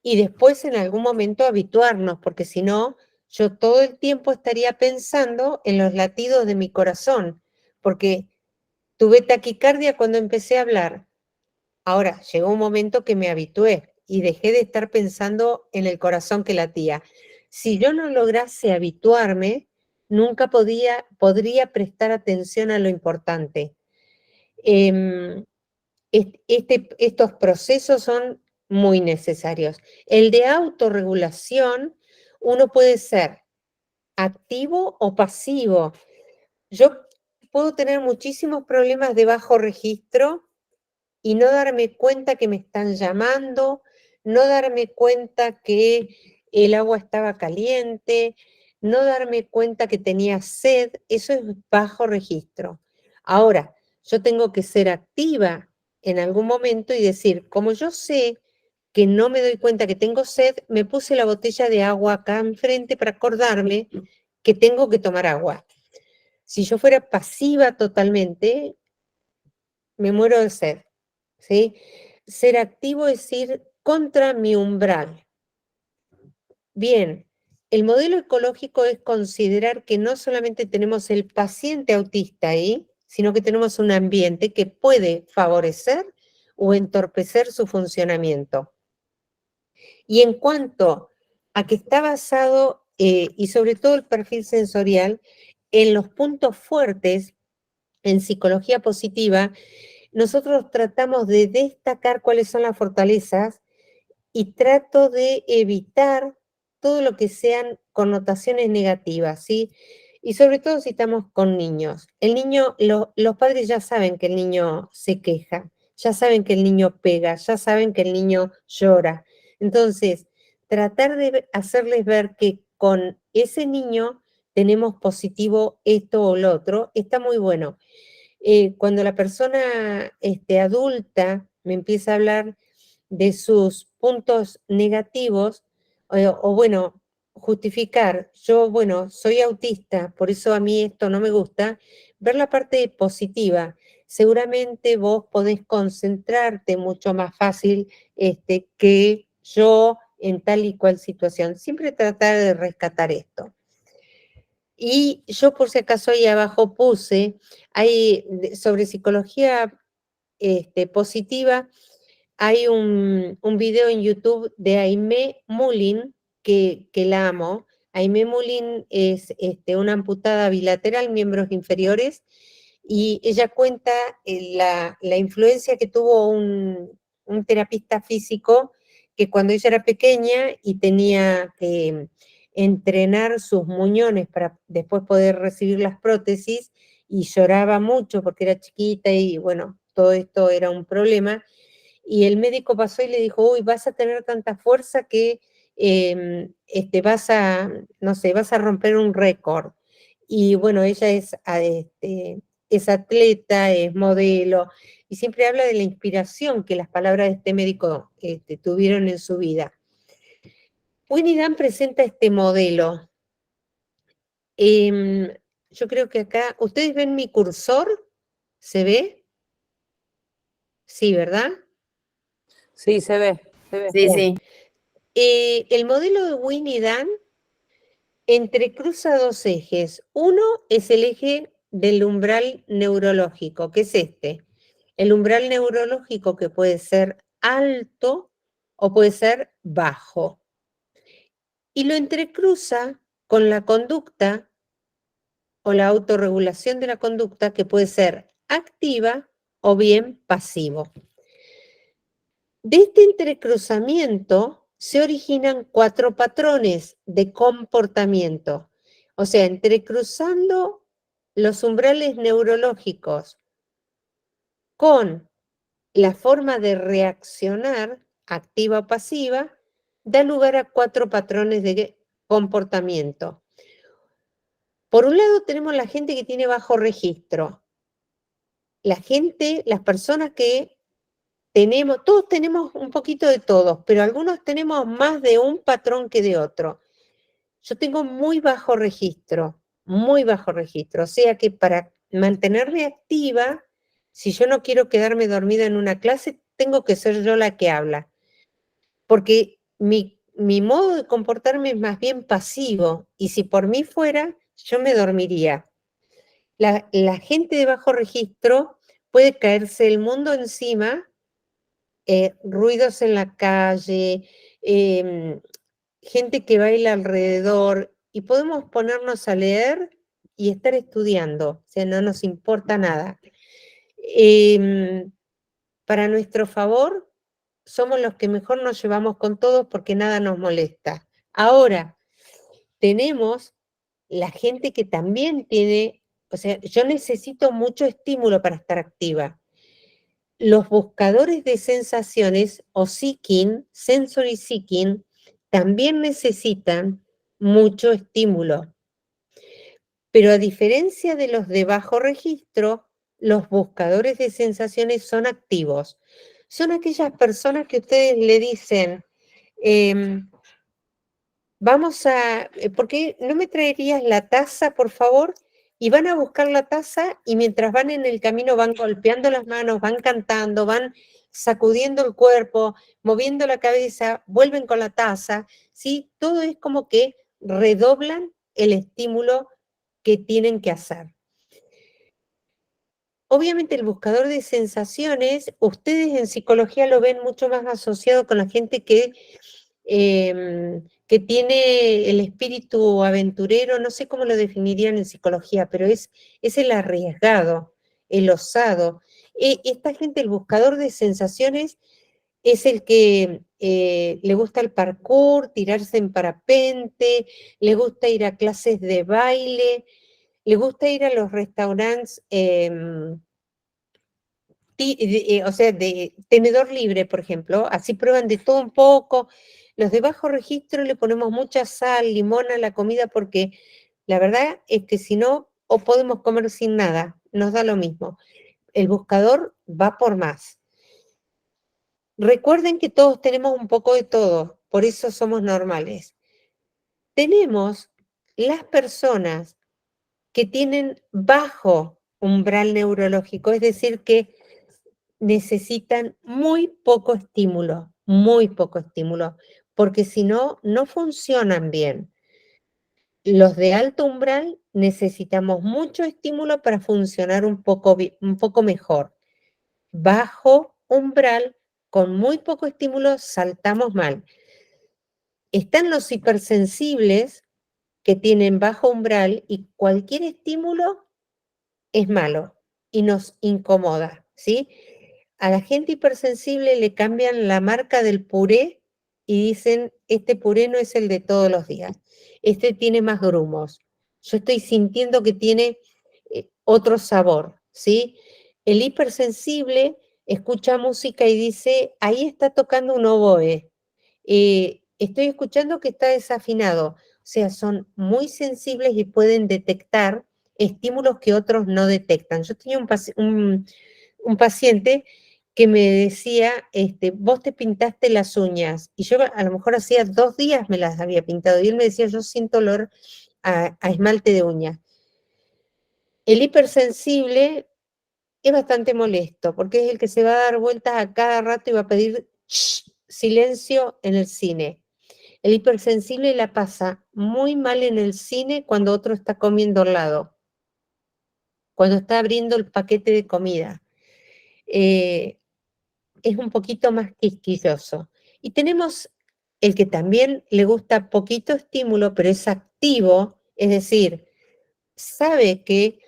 y después en algún momento habituarnos, porque si no, yo todo el tiempo estaría pensando en los latidos de mi corazón, porque tuve taquicardia cuando empecé a hablar. Ahora, llegó un momento que me habitué y dejé de estar pensando en el corazón que latía. Si yo no lograse habituarme, nunca podría prestar atención a lo importante. Estos procesos son muy necesarios. El de autorregulación, uno puede ser activo o pasivo. Yo puedo tener muchísimos problemas de bajo registro y no darme cuenta que me están llamando, no darme cuenta que el agua estaba caliente, no darme cuenta que tenía sed, eso es bajo registro. Ahora, yo tengo que ser activa en algún momento y decir, como yo sé que no me doy cuenta que tengo sed, me puse la botella de agua acá enfrente para acordarme que tengo que tomar agua. Si yo fuera pasiva totalmente, me muero de sed, ¿sí? Ser activo es ir contra mi umbral. Bien, el modelo ecológico es considerar que no solamente tenemos el paciente autista ahí, sino que tenemos un ambiente que puede favorecer o entorpecer su funcionamiento. Y en cuanto a que está basado, y sobre todo el perfil sensorial, en los puntos fuertes en psicología positiva, nosotros tratamos de destacar cuáles son las fortalezas y trato de evitar todo lo que sean connotaciones negativas, ¿sí? Y sobre todo si estamos con niños. El niño, los padres ya saben que el niño se queja, ya saben que el niño pega, ya saben que el niño llora. Entonces, tratar de hacerles ver que con ese niño tenemos positivo esto o lo otro, está muy bueno. Cuando la persona adulta me empieza a hablar de sus puntos negativos, o bueno, justificar, yo, bueno, soy autista, por eso a mí esto no me gusta, ver la parte positiva. Seguramente vos podés concentrarte mucho más fácil que yo en tal y cual situación. Siempre tratar de rescatar esto. Y yo por si acaso ahí abajo puse, sobre psicología positiva, hay un video en YouTube de Aimee Mullin, que la amo. Aimee Mullin es una amputada bilateral, miembros inferiores, y ella cuenta la influencia que tuvo un terapista físico que cuando ella era pequeña y tenía que entrenar sus muñones para después poder recibir las prótesis, y lloraba mucho porque era chiquita y bueno, todo esto era un problema. Y el médico pasó y le dijo, uy, vas a tener tanta fuerza que vas a, no sé, vas a romper un récord. Y bueno, ella es atleta, es modelo, y siempre habla de la inspiración que las palabras de este médico tuvieron en su vida. Winnie Dan presenta este modelo. Yo creo que acá, ¿ustedes ven mi cursor? ¿Se ve? Sí, ¿verdad? Sí, se ve, se ve. Sí, sí. El modelo de Winnie Dan entrecruza dos ejes. Uno es el eje del umbral neurológico, que es este. El umbral neurológico que puede ser alto o puede ser bajo. Y lo entrecruza con la conducta o la autorregulación de la conducta que puede ser activa o bien pasivo. De este entrecruzamiento se originan 4 patrones de comportamiento. O sea, entrecruzando los umbrales neurológicos con la forma de reaccionar, activa o pasiva, da lugar a 4 patrones de comportamiento. Por un lado tenemos la gente que tiene bajo registro. Las personas que tenemos, todos tenemos un poquito de todos, pero algunos tenemos más de un patrón que de otro. Yo tengo muy bajo registro, o sea que para mantenerme activa, si yo no quiero quedarme dormida en una clase, tengo que ser yo la que habla, porque mi modo de comportarme es más bien pasivo, y si por mí fuera, yo me dormiría. La gente de bajo registro puede caerse el mundo encima, ruidos en la calle, gente que baila alrededor, y podemos ponernos a leer y estar estudiando, o sea, no nos importa nada. Para nuestro favor, somos los que mejor nos llevamos con todos porque nada nos molesta. Ahora, tenemos la gente que también tiene, o sea, yo necesito mucho estímulo para estar activa. Los buscadores de sensaciones o seeking, sensory seeking, también necesitan mucho estímulo. Pero a diferencia de los de bajo registro, los buscadores de sensaciones son activos. Son aquellas personas que ustedes le dicen, ¿por qué no me traerías la taza, por favor? Y van a buscar la taza y mientras van en el camino van golpeando las manos, van cantando, van sacudiendo el cuerpo, moviendo la cabeza, vuelven con la taza, ¿sí? Todo es como que redoblan el estímulo que tienen que hacer. Obviamente el buscador de sensaciones, ustedes en psicología lo ven mucho más asociado con la gente que tiene el espíritu aventurero, no sé cómo lo definirían en psicología, pero es el arriesgado, el osado. Esta gente, el buscador de sensaciones, es el que le gusta el parkour, tirarse en parapente, le gusta ir a clases de baile, le gusta ir a los restaurantes, o sea, de tenedor libre, por ejemplo, así prueban de todo un poco. Los de bajo registro le ponemos mucha sal, limón a la comida porque la verdad es que si no, o podemos comer sin nada, nos da lo mismo. El buscador va por más. Recuerden que todos tenemos un poco de todo, por eso somos normales. Tenemos las personas que tienen bajo umbral neurológico, es decir, que necesitan muy poco estímulo, porque si no, no funcionan bien. Los de alto umbral necesitamos mucho estímulo para funcionar un poco mejor. Bajo umbral, con muy poco estímulo, saltamos mal. Están los hipersensibles que tienen bajo umbral y cualquier estímulo es malo y nos incomoda, ¿sí? A la gente hipersensible le cambian la marca del puré y dicen, este puré no es el de todos los días, este tiene más grumos. Yo estoy sintiendo que tiene otro sabor, ¿sí? El hipersensible escucha música y dice, ahí está tocando un oboe, estoy escuchando que está desafinado. O sea, son muy sensibles y pueden detectar estímulos que otros no detectan. Yo tenía un paciente que me decía, vos te pintaste las uñas, y yo a lo mejor hacía 2 días me las había pintado, y él me decía, yo siento olor a esmalte de uñas. El hipersensible es bastante molesto, porque es el que se va a dar vueltas a cada rato y va a pedir silencio en el cine. El hipersensible la pasa muy mal en el cine cuando otro está comiendo al lado. cuando está abriendo el paquete de comida. Es un poquito más quisquilloso. Y tenemos el que también le gusta poquito estímulo, pero es activo, es decir, sabe que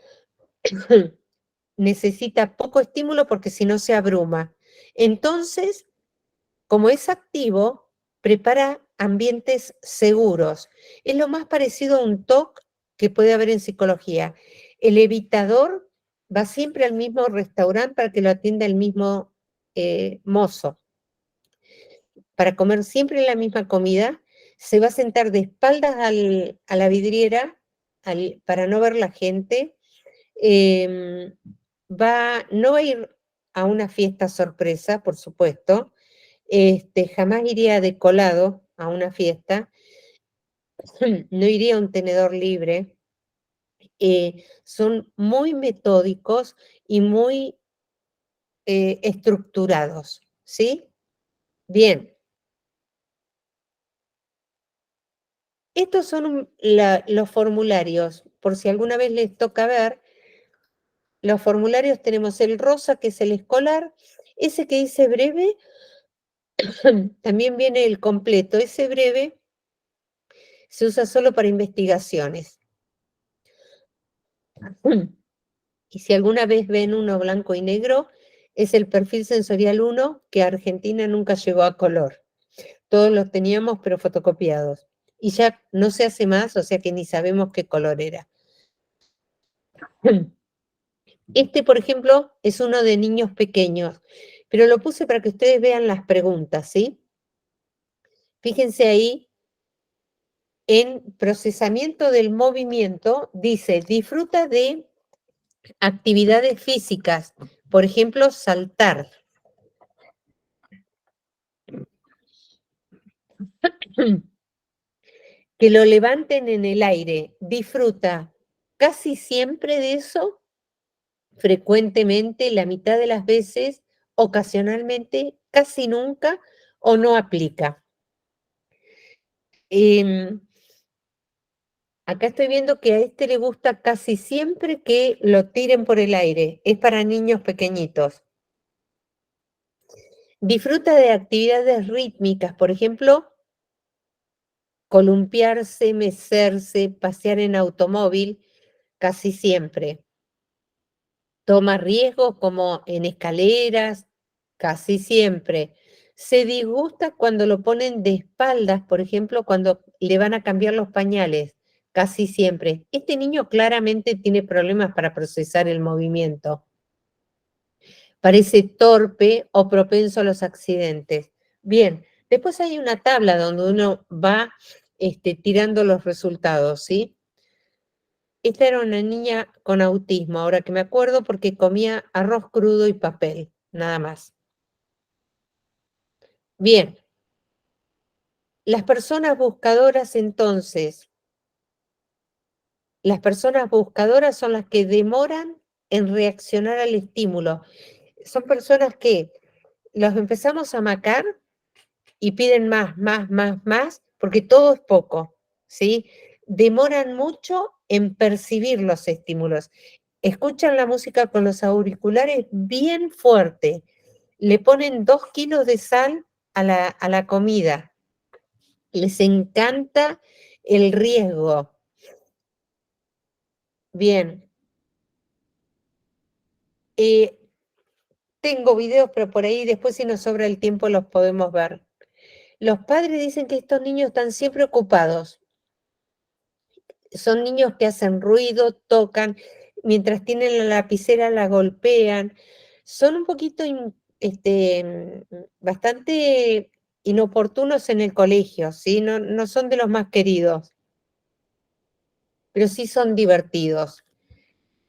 necesita poco estímulo porque si no se abruma. Entonces, como es activo, prepara ambientes seguros. Es lo más parecido a un TOC que puede haber en psicología. El evitador va siempre al mismo restaurante para que lo atienda el mismo mozo. Para comer siempre la misma comida, se va a sentar de espaldas a la vidriera para no ver la gente. No va a ir a una fiesta sorpresa, por supuesto. Jamás iría de colado a una fiesta, no iría a un tenedor libre. Son muy metódicos y muy estructurados, ¿sí? Bien, estos son los formularios, por si alguna vez les toca ver. Los formularios tenemos el rosa, que es el escolar, ese que dice breve, también viene el completo. Ese breve se usa solo para investigaciones. Y si alguna vez ven uno blanco y negro, es el perfil sensorial 1, que Argentina nunca llegó a color. Todos los teníamos, pero fotocopiados. Y ya no se hace más, o sea que ni sabemos qué color era. Este, por ejemplo, es uno de niños pequeños, pero lo puse para que ustedes vean las preguntas, ¿sí? Fíjense ahí, en procesamiento del movimiento, dice, disfruta de actividades físicas, por ejemplo, saltar. Que lo levanten en el aire, disfruta casi siempre de eso, frecuentemente, la mitad de las veces, ocasionalmente, casi nunca, o no aplica. Acá estoy viendo que a este le gusta casi siempre que lo tiren por el aire. Es para niños pequeñitos. Disfruta de actividades rítmicas, por ejemplo, columpiarse, mecerse, pasear en automóvil, casi siempre. Toma riesgos como en escaleras, casi siempre. Se disgusta cuando lo ponen de espaldas, por ejemplo, cuando le van a cambiar los pañales, casi siempre. Este niño claramente tiene problemas para procesar el movimiento. Parece torpe o propenso a los accidentes. Bien, después hay una tabla donde uno va tirando los resultados, ¿sí? Esta era una niña con autismo, ahora que me acuerdo, porque comía arroz crudo y papel, nada más. Bien, las personas buscadoras entonces, las personas buscadoras son las que demoran en reaccionar al estímulo. Son personas que los empezamos a macar y piden más, más, más, más, porque todo es poco, ¿sí? Demoran mucho en percibir los estímulos. Escuchan la música con los auriculares bien fuerte. Le ponen 2 kilos de sal a la comida. Les encanta el riesgo. Bien. Tengo videos, pero por ahí después si nos sobra el tiempo los podemos ver. Los padres dicen que estos niños están siempre ocupados. Son niños que hacen ruido, tocan, mientras tienen la lapicera la golpean. Son un poquito, bastante inoportunos en el colegio, ¿sí? No son de los más queridos, pero sí son divertidos.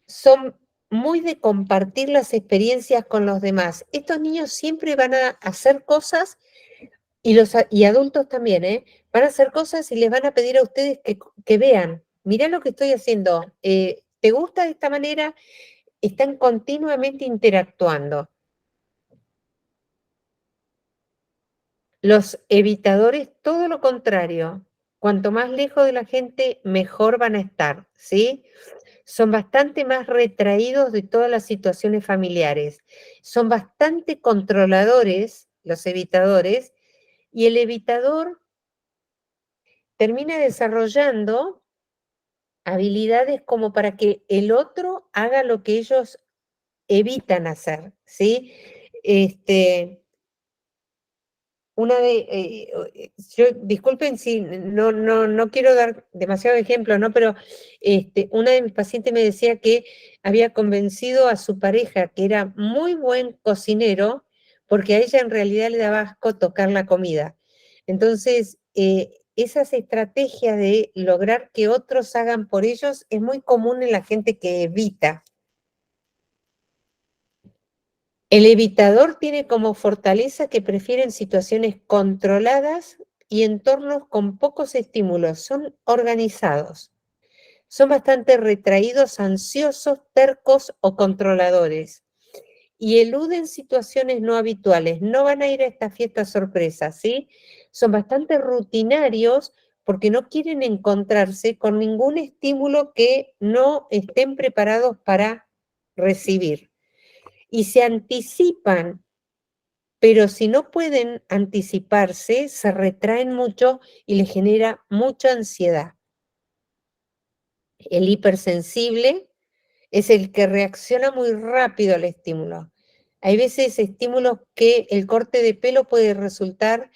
Son muy de compartir las experiencias con los demás. Estos niños siempre van a hacer cosas, y adultos también, van a hacer cosas y les van a pedir a ustedes que vean. Mirá lo que estoy haciendo. ¿Te gusta de esta manera? Están continuamente interactuando. Los evitadores, todo lo contrario. Cuanto más lejos de la gente, mejor van a estar, ¿sí? son bastante más retraídos de todas las situaciones familiares, son bastante controladores, los evitadores, y el evitador termina desarrollando habilidades como para que el otro haga lo que ellos evitan hacer, ¿sí? Una de, yo, disculpen si no quiero dar demasiado ejemplo, ¿no? Pero una de mis pacientes me decía que había convencido a su pareja, que era muy buen cocinero, porque a ella en realidad le daba asco tocar la comida. Entonces, esas estrategias de lograr que otros hagan por ellos es muy común en la gente que evita. El evitador tiene como fortaleza que prefieren situaciones controladas y entornos con pocos estímulos. Son organizados. Son bastante retraídos, ansiosos, tercos o controladores. Y eluden situaciones no habituales. No van a ir a esta fiesta sorpresa, ¿sí? Son bastante rutinarios porque no quieren encontrarse con ningún estímulo que no estén preparados para recibir. Y se anticipan, pero si no pueden anticiparse, se retraen mucho y les genera mucha ansiedad. El hipersensible es el que reacciona muy rápido al estímulo. Hay veces estímulos que el corte de pelo puede resultar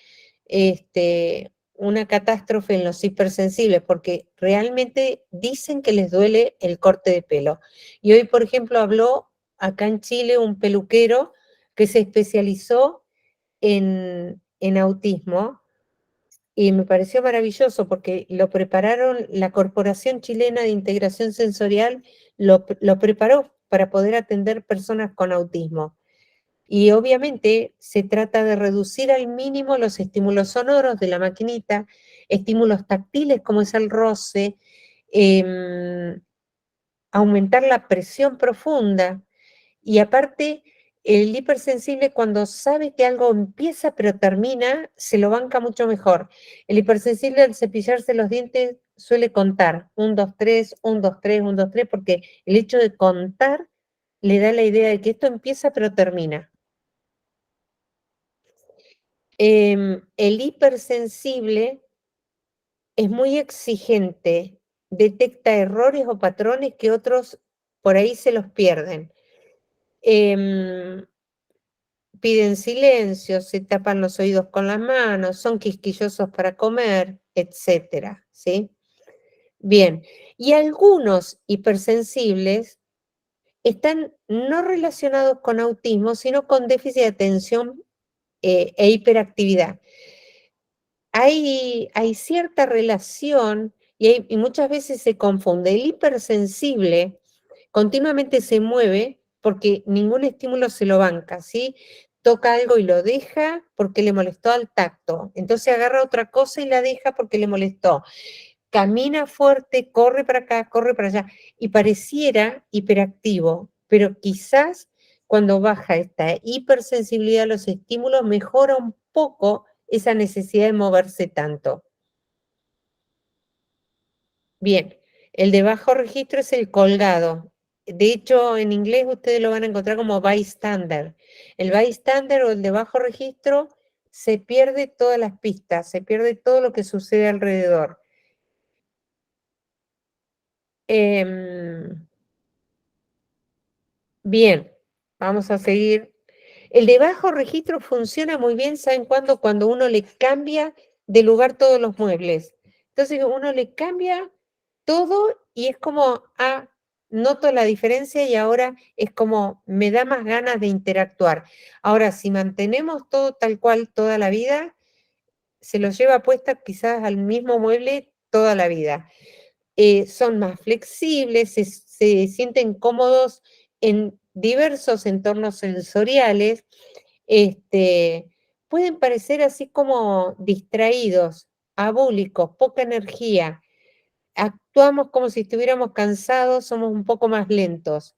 una catástrofe en los hipersensibles, porque realmente dicen que les duele el corte de pelo. Y hoy, por ejemplo, habló acá en Chile un peluquero que se especializó en autismo, y me pareció maravilloso porque lo prepararon, la Corporación Chilena de Integración Sensorial lo preparó para poder atender personas con autismo. Y obviamente se trata de reducir al mínimo los estímulos sonoros de la maquinita, estímulos táctiles como es el roce, aumentar la presión profunda. Y aparte, el hipersensible cuando sabe que algo empieza pero termina, se lo banca mucho mejor. El hipersensible al cepillarse los dientes suele contar 1, 2, 3, 1, 2, 3, 1, 2, 3, porque el hecho de contar le da la idea de que esto empieza pero termina. El hipersensible es muy exigente, detecta errores o patrones que otros por ahí se los pierden. Piden silencio, se tapan los oídos con las manos, son quisquillosos para comer, etcétera, ¿sí? Bien, y algunos hipersensibles están no relacionados con autismo, sino con déficit de atención e hiperactividad. Hay cierta relación y muchas veces se confunde. El hipersensible continuamente se mueve porque ningún estímulo se lo banca, ¿sí? Toca algo y lo deja porque le molestó al tacto. Entonces agarra otra cosa y la deja porque le molestó. Camina fuerte, corre para acá, corre para allá. Y pareciera hiperactivo, pero quizás cuando baja esta hipersensibilidad a los estímulos mejora un poco esa necesidad de moverse tanto. Bien, el de bajo registro es el colgado. De hecho, en inglés ustedes lo van a encontrar como bystander. El bystander o el de bajo registro se pierde todas las pistas, se pierde todo lo que sucede alrededor. Bien, vamos a seguir. El de bajo registro funciona muy bien, ¿saben cuándo? Cuando uno le cambia de lugar todos los muebles. Entonces uno le cambia todo y es como, noto la diferencia y ahora es como, me da más ganas de interactuar. Ahora, si mantenemos todo tal cual toda la vida, se lo lleva puesta quizás al mismo mueble toda la vida. Son más flexibles, se sienten cómodos en diversos entornos sensoriales, pueden parecer así como distraídos, abúlicos, poca energía. Actuamos como si estuviéramos cansados, somos un poco más lentos,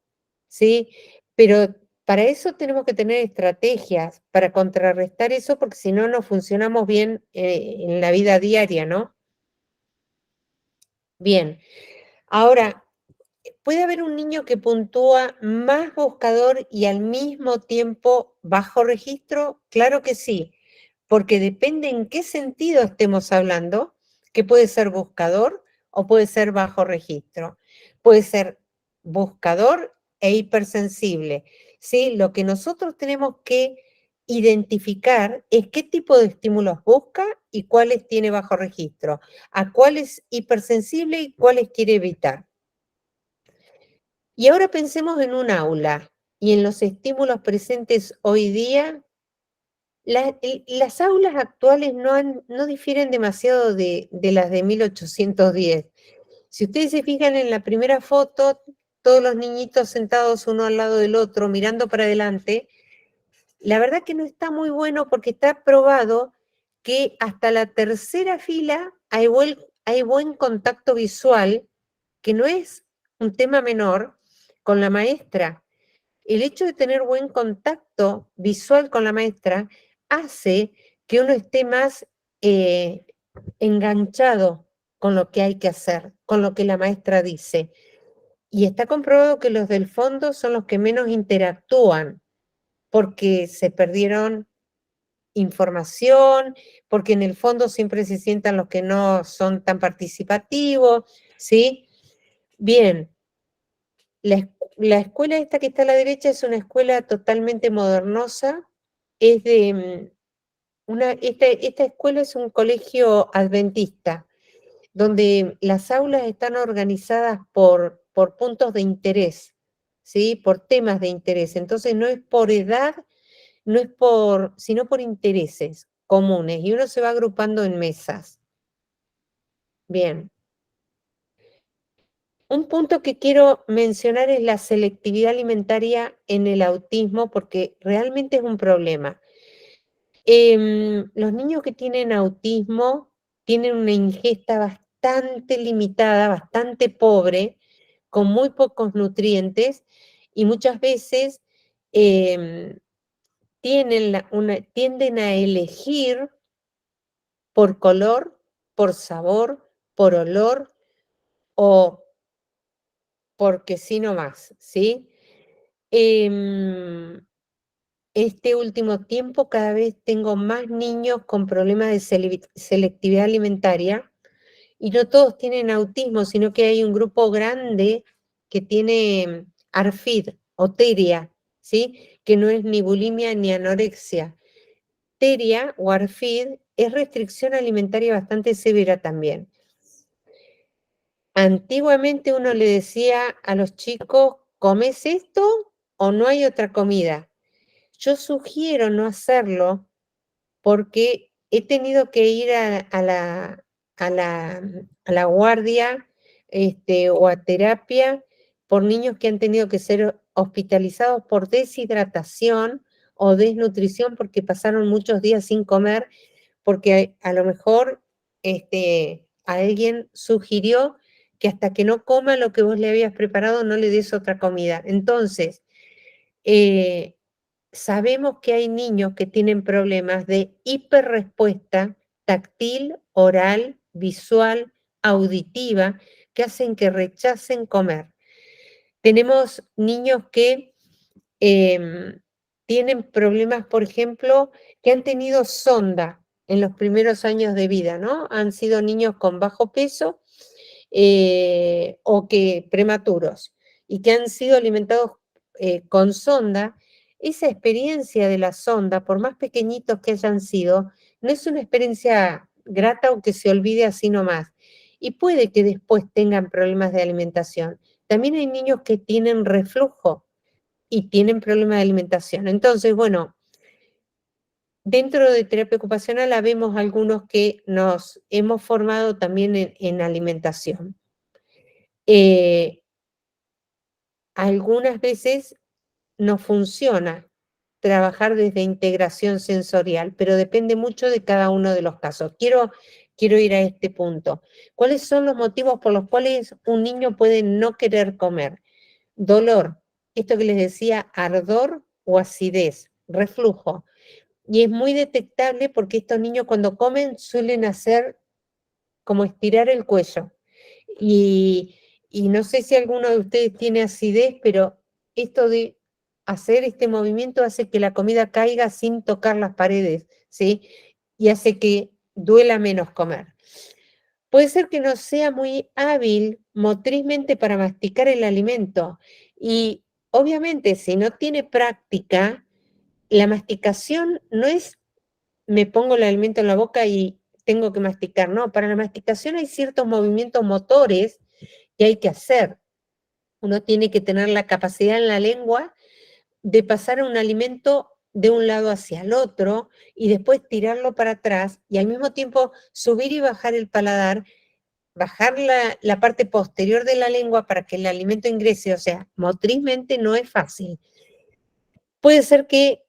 ¿sí? Pero para eso tenemos que tener estrategias para contrarrestar eso, porque si no, no funcionamos bien en la vida diaria, ¿no? Bien, ahora, ¿Puede haber un niño que puntúa más buscador y al mismo tiempo bajo registro? Claro que sí, porque depende en qué sentido estemos hablando, que puede ser buscador o puede ser bajo registro. Puede ser buscador e hipersensible, ¿sí? Lo que nosotros tenemos que identificar es qué tipo de estímulos busca y cuáles tiene bajo registro, a cuáles hipersensible y cuáles quiere evitar. Y ahora pensemos en un aula y en los estímulos presentes hoy día. Las aulas actuales no difieren demasiado de las de 1810. Si ustedes se fijan en la primera foto, todos los niñitos sentados uno al lado del otro, mirando para adelante, la verdad que no está muy bueno porque está probado que hasta la tercera fila hay buen contacto visual, que no es un tema menor, con la maestra. El hecho de tener buen contacto visual con la maestra hace que uno esté más enganchado con lo que hay que hacer, con lo que la maestra dice. Y está comprobado que los del fondo son los que menos interactúan, porque se perdieron información, porque en el fondo siempre se sientan los que no son tan participativos, ¿sí? Bien, la escuela esta que está a la derecha es una escuela totalmente modernosa, es de esta escuela es un colegio adventista, donde las aulas están organizadas por puntos de interés, ¿sí? Por temas de interés. Entonces no es por edad, sino por intereses comunes, y uno se va agrupando en mesas. Bien. Un punto que quiero mencionar es la selectividad alimentaria en el autismo, porque realmente es un problema. Los niños que tienen autismo tienen una ingesta bastante limitada, bastante pobre, con muy pocos nutrientes, y muchas veces tienden a elegir por color, por sabor, por olor o porque sí nomás, ¿sí? Este último tiempo cada vez tengo más niños con problemas de selectividad alimentaria, y no todos tienen autismo, sino que hay un grupo grande que tiene ARFID o TERIA, ¿sí? Que no es ni bulimia ni anorexia. TERIA o ARFID es restricción alimentaria bastante severa también. Antiguamente uno le decía a los chicos, ¿comes esto o no hay otra comida? Yo sugiero no hacerlo porque he tenido que ir a la, a la guardia o a terapia por niños que han tenido que ser hospitalizados por deshidratación o desnutrición porque pasaron muchos días sin comer, porque a lo mejor alguien sugirió que hasta que no coma lo que vos le habías preparado no le des otra comida. Entonces, sabemos que hay niños que tienen problemas de hiperrespuesta táctil, oral, visual, auditiva, que hacen que rechacen comer. Tenemos niños que tienen problemas, por ejemplo, que han tenido sonda en los primeros años de vida, ¿no? Han sido niños con bajo peso o que prematuros y que han sido alimentados con sonda. Esa experiencia de la sonda, por más pequeñitos que hayan sido, no es una experiencia grata o que se olvide así nomás. Y puede que después tengan problemas de alimentación. También hay niños que tienen reflujo y tienen problemas de alimentación. Entonces, bueno, dentro de terapia ocupacional habemos algunos que nos hemos formado también en alimentación. Algunas veces no funciona trabajar desde integración sensorial, pero depende mucho de cada uno de los casos. Quiero ir a este punto. ¿Cuáles son los motivos por los cuales un niño puede no querer comer? Dolor, esto que les decía, ardor o acidez, reflujo. Y es muy detectable porque estos niños cuando comen suelen hacer como estirar el cuello. Y Y no sé si alguno de ustedes tiene acidez, pero esto de hacer este movimiento hace que la comida caiga sin tocar las paredes, ¿sí? Y hace que duela menos comer. Puede ser que no sea muy hábil motrizmente para masticar el alimento. Y obviamente, si no tiene práctica, la masticación no es me pongo el alimento en la boca y tengo que masticar. No, para la masticación hay ciertos movimientos motores que hay que hacer. Uno tiene que tener la capacidad en la lengua de pasar un alimento de un lado hacia el otro y después tirarlo para atrás y al mismo tiempo subir y bajar el paladar, bajar la parte posterior de la lengua para que el alimento ingrese. O sea, motrizmente no es fácil. Puede ser que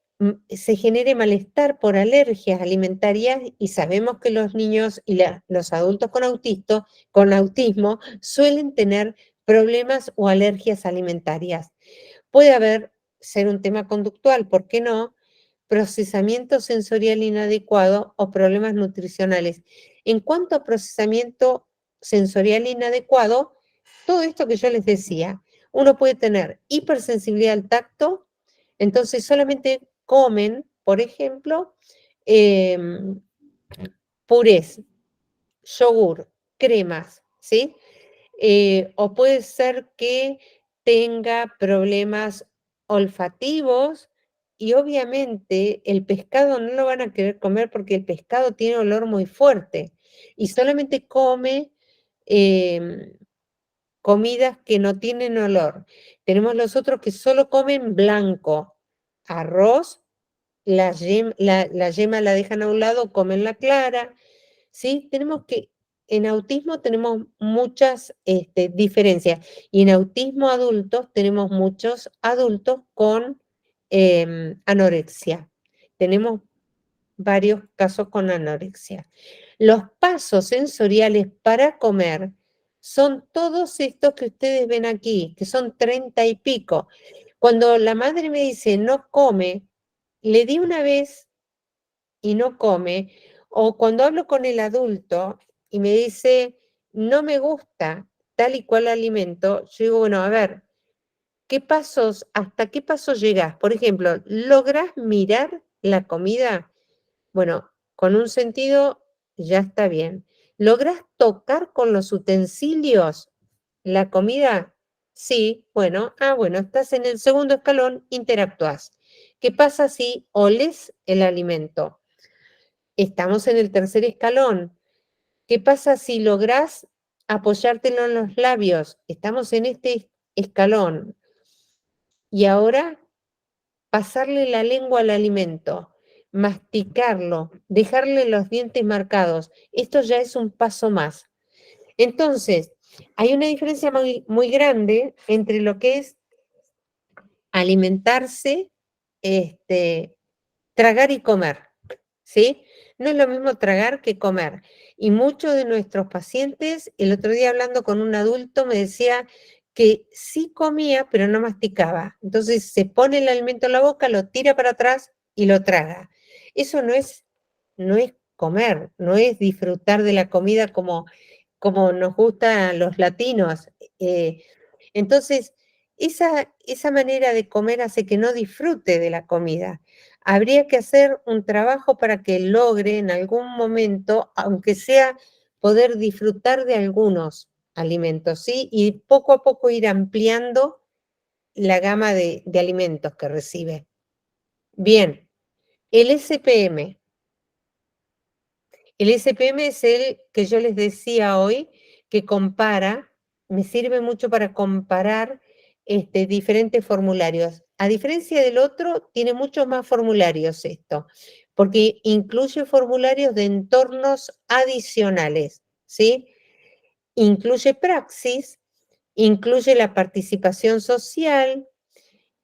se genere malestar por alergias alimentarias y sabemos que los niños y los adultos con autismo suelen tener problemas o alergias alimentarias. Puede ser un tema conductual, ¿por qué no? Procesamiento sensorial inadecuado o problemas nutricionales. En cuanto a procesamiento sensorial inadecuado, todo esto que yo les decía, uno puede tener hipersensibilidad al tacto, entonces solamente comen, por ejemplo, purés, yogur, cremas, ¿sí? O puede ser que tenga problemas olfativos y obviamente el pescado no lo van a querer comer porque el pescado tiene olor muy fuerte y solamente come comidas que no tienen olor. Tenemos los otros que solo comen blanco, arroz, la yema la dejan a un lado, comen la clara, ¿sí? En autismo tenemos muchas diferencias y en autismo adultos tenemos muchos adultos con anorexia. Tenemos varios casos con anorexia. Los pasos sensoriales para comer son todos estos que ustedes ven aquí, que son 30 y pico. Cuando la madre me dice no come, le di una vez y no come, o cuando hablo con el adulto y me dice no me gusta tal y cual alimento, yo digo, bueno, a ver, hasta qué paso llegas? Por ejemplo, ¿logras mirar la comida? Bueno, con un sentido ya está bien. ¿Logras tocar con los utensilios la comida? Sí, bueno, estás en el segundo escalón, interactúas. ¿Qué pasa si oles el alimento? Estamos en el tercer escalón. ¿Qué pasa si lográs apoyártelo en los labios? Estamos en este escalón. Y ahora pasarle la lengua al alimento, masticarlo, dejarle los dientes marcados. Esto ya es un paso más. Entonces, hay una diferencia muy grande entre lo que es alimentarse, tragar y comer, ¿sí? No es lo mismo tragar que comer. Y muchos de nuestros pacientes, el otro día hablando con un adulto, me decía que sí comía, pero no masticaba. Entonces se pone el alimento en la boca, lo tira para atrás y lo traga. Eso no es comer, no es disfrutar de la comida como nos gusta a los latinos. Eh, entonces, esa manera de comer hace que no disfrute de la comida. Habría que hacer un trabajo para que logre en algún momento, aunque sea poder disfrutar de algunos alimentos, ¿sí? Y poco a poco ir ampliando la gama de alimentos que recibe. Bien, el SPM. El SPM es el que yo les decía hoy, que me sirve mucho para comparar diferentes formularios. A diferencia del otro, tiene muchos más formularios esto, porque incluye formularios de entornos adicionales, ¿sí? Incluye praxis, incluye la participación social,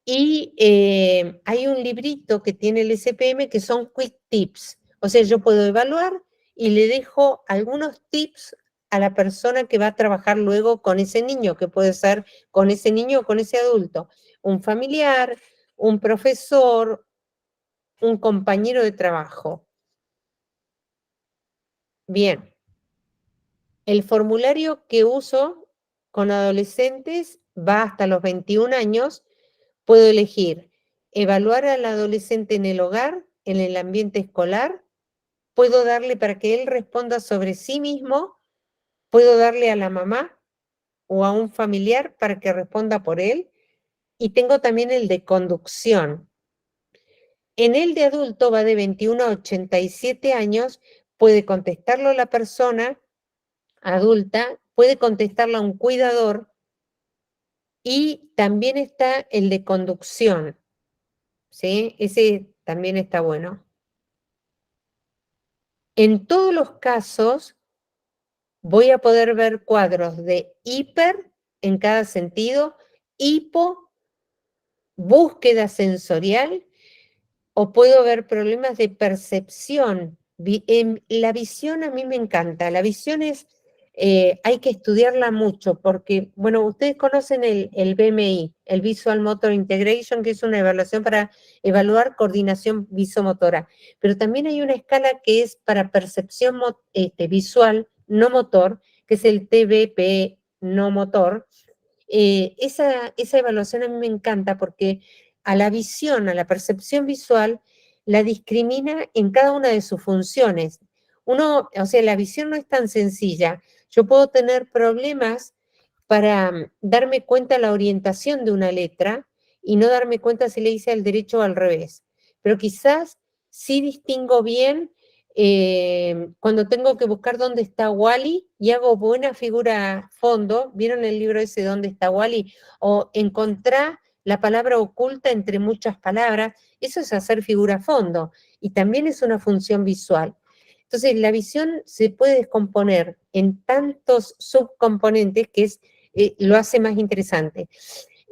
y hay un librito que tiene el SPM que son quick tips. O sea, yo puedo evaluar y le dejo algunos tips a la persona que va a trabajar luego con ese niño, que puede ser con ese niño o con ese adulto, un familiar, un profesor, un compañero de trabajo. Bien, el formulario que uso con adolescentes va hasta los 21 años. Puedo elegir evaluar al adolescente en el hogar, en el ambiente escolar. Puedo darle para que él responda sobre sí mismo. Puedo darle a la mamá o a un familiar para que responda por él. Y tengo también el de conducción. En el de adulto va de 21 a 87 años. Puede contestarlo la persona adulta, puede contestarlo a un cuidador. Y también está el de conducción, ¿sí? Ese también está bueno. En todos los casos voy a poder ver cuadros de hiper en cada sentido, hipo, búsqueda sensorial, o puedo ver problemas de percepción. La visión a mí me encanta. La visión hay que estudiarla mucho porque, bueno, ustedes conocen el BMI, el Visual Motor Integration, que es una evaluación para evaluar coordinación visomotora. Pero también hay una escala que es para percepción visual, no motor, que es el TBP no motor. Esa evaluación a mí me encanta porque a la visión, a la percepción visual, la discrimina en cada una de sus funciones. O sea, la visión no es tan sencilla. Yo puedo tener problemas para darme cuenta la orientación de una letra y no darme cuenta si le hice al derecho o al revés. Pero quizás sí distingo bien cuando tengo que buscar dónde está Wally y hago buena figura fondo. ¿Vieron el libro ese ¿Dónde está Wally? O encontrar la palabra oculta entre muchas palabras. Eso es hacer figura fondo y también es una función visual. Entonces, la visión se puede descomponer en tantos subcomponentes que lo hace más interesante.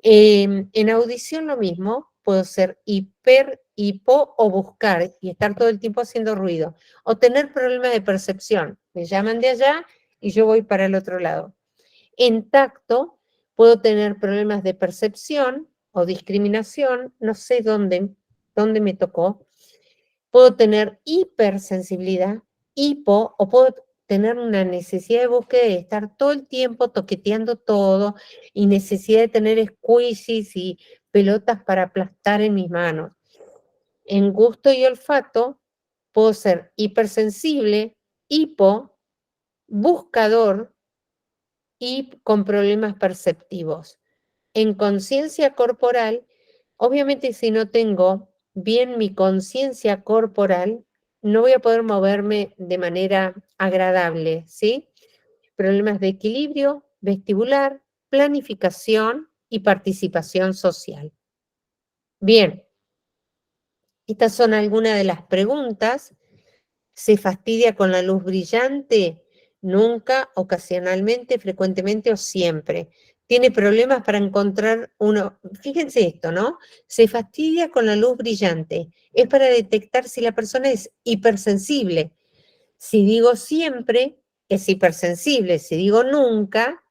En audición lo mismo, puedo ser hiper, hipo o buscar y estar todo el tiempo haciendo ruido. O tener problemas de percepción. Me llaman de allá y yo voy para el otro lado. En tacto, puedo tener problemas de percepción o discriminación, no sé dónde me tocó. Puedo tener hipersensibilidad, hipo, o puedo tener una necesidad de búsqueda de estar todo el tiempo toqueteando todo y necesidad de tener squishies y pelotas para aplastar en mis manos. En gusto y olfato, puedo ser hipersensible, hipo, buscador y con problemas perceptivos. En conciencia corporal, obviamente si no tengo bien mi conciencia corporal, no voy a poder moverme de manera agradable, ¿sí? Problemas de equilibrio vestibular, planificación y participación social. Bien, estas son algunas de las preguntas. ¿Se fastidia con la luz brillante? Nunca, ocasionalmente, frecuentemente o siempre. Tiene problemas para encontrar uno. Fíjense esto, ¿no? Se fastidia con la luz brillante. Es para detectar si la persona es hipersensible. Si digo siempre, es hipersensible. Si digo nunca,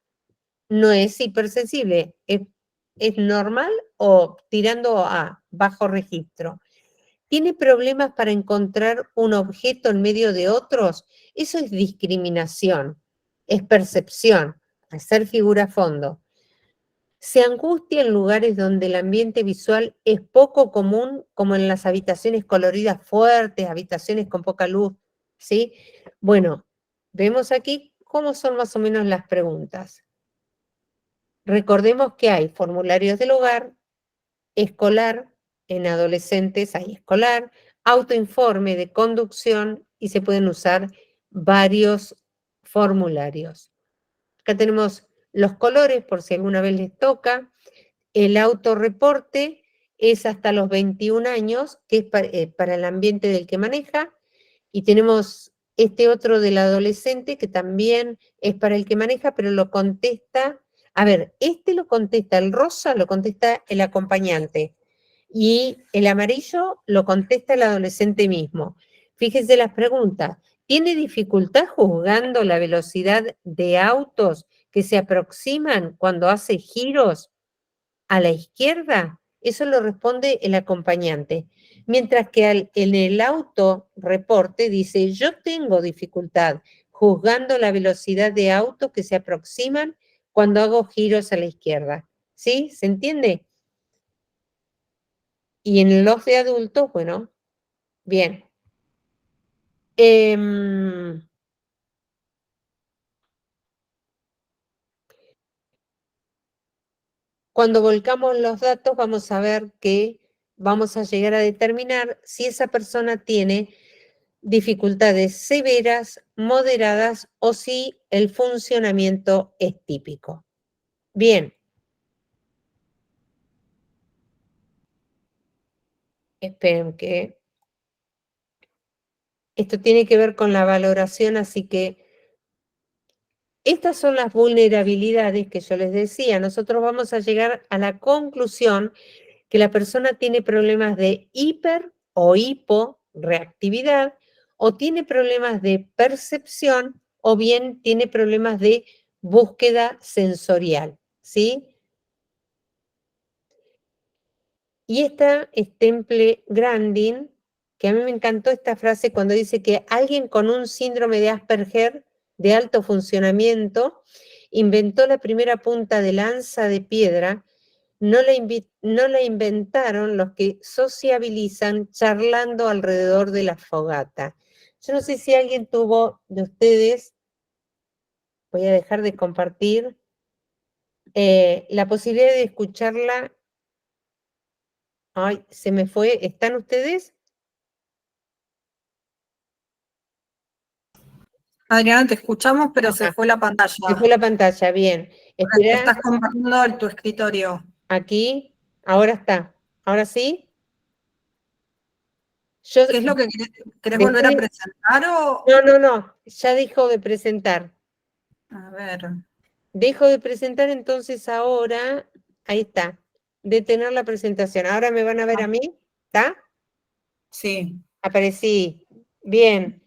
no es hipersensible. ¿Es normal o tirando a bajo registro? ¿Tiene problemas para encontrar un objeto en medio de otros? Eso es discriminación, es percepción, hacer figura a fondo. Se angustia en lugares donde el ambiente visual es poco común, como en las habitaciones coloridas fuertes, habitaciones con poca luz, ¿sí? Bueno, vemos aquí cómo son más o menos las preguntas. Recordemos que hay formularios del hogar, escolar, en adolescentes hay escolar, autoinforme de conducción y se pueden usar varios formularios. Acá tenemos los colores por si alguna vez les toca. El autorreporte es hasta los 21 años, que es para el ambiente del que maneja. Y tenemos este otro del adolescente que también es para el que maneja, pero lo contesta. A ver, este lo contesta, el rosa lo contesta el acompañante y el amarillo lo contesta el adolescente mismo. Fíjense las preguntas. ¿Tiene dificultad juzgando la velocidad de autos que se aproximan cuando hace giros a la izquierda? Eso lo responde el acompañante. Mientras que en el autorreporte dice, yo tengo dificultad juzgando la velocidad de autos que se aproximan cuando hago giros a la izquierda. ¿Sí? ¿Se entiende? Y en los de adultos, bueno, bien. Cuando volcamos los datos, vamos a ver que vamos a llegar a determinar si esa persona tiene dificultades severas, moderadas o si el funcionamiento es típico. Bien. Esperen que esto tiene que ver con la valoración, así que estas son las vulnerabilidades que yo les decía. Nosotros vamos a llegar a la conclusión que la persona tiene problemas de hiper o hiporeactividad, o tiene problemas de percepción, o bien tiene problemas de búsqueda sensorial, ¿sí? Y esta es Temple Grandin, que a mí me encantó esta frase cuando dice que alguien con un síndrome de Asperger de alto funcionamiento inventó la primera punta de lanza de piedra. No la inventaron los que sociabilizan charlando alrededor de la fogata. Yo no sé si alguien tuvo de ustedes, voy a dejar de compartir, la posibilidad de escucharla. Ay, se me fue. ¿Están ustedes? Adriana, te escuchamos, pero se fue la pantalla. Se fue la pantalla, bien. Espera, Estás compartiendo tu escritorio. aquí, ahora está. ¿Ahora sí? ¿Qué es lo que querés volver a presentar o...? No, ya dejo de presentar. A ver. Dejo de presentar, entonces ahora, ahí está, detener la presentación. Ahora me van a ver a mí, ¿está? Sí. Aparecí. Bien.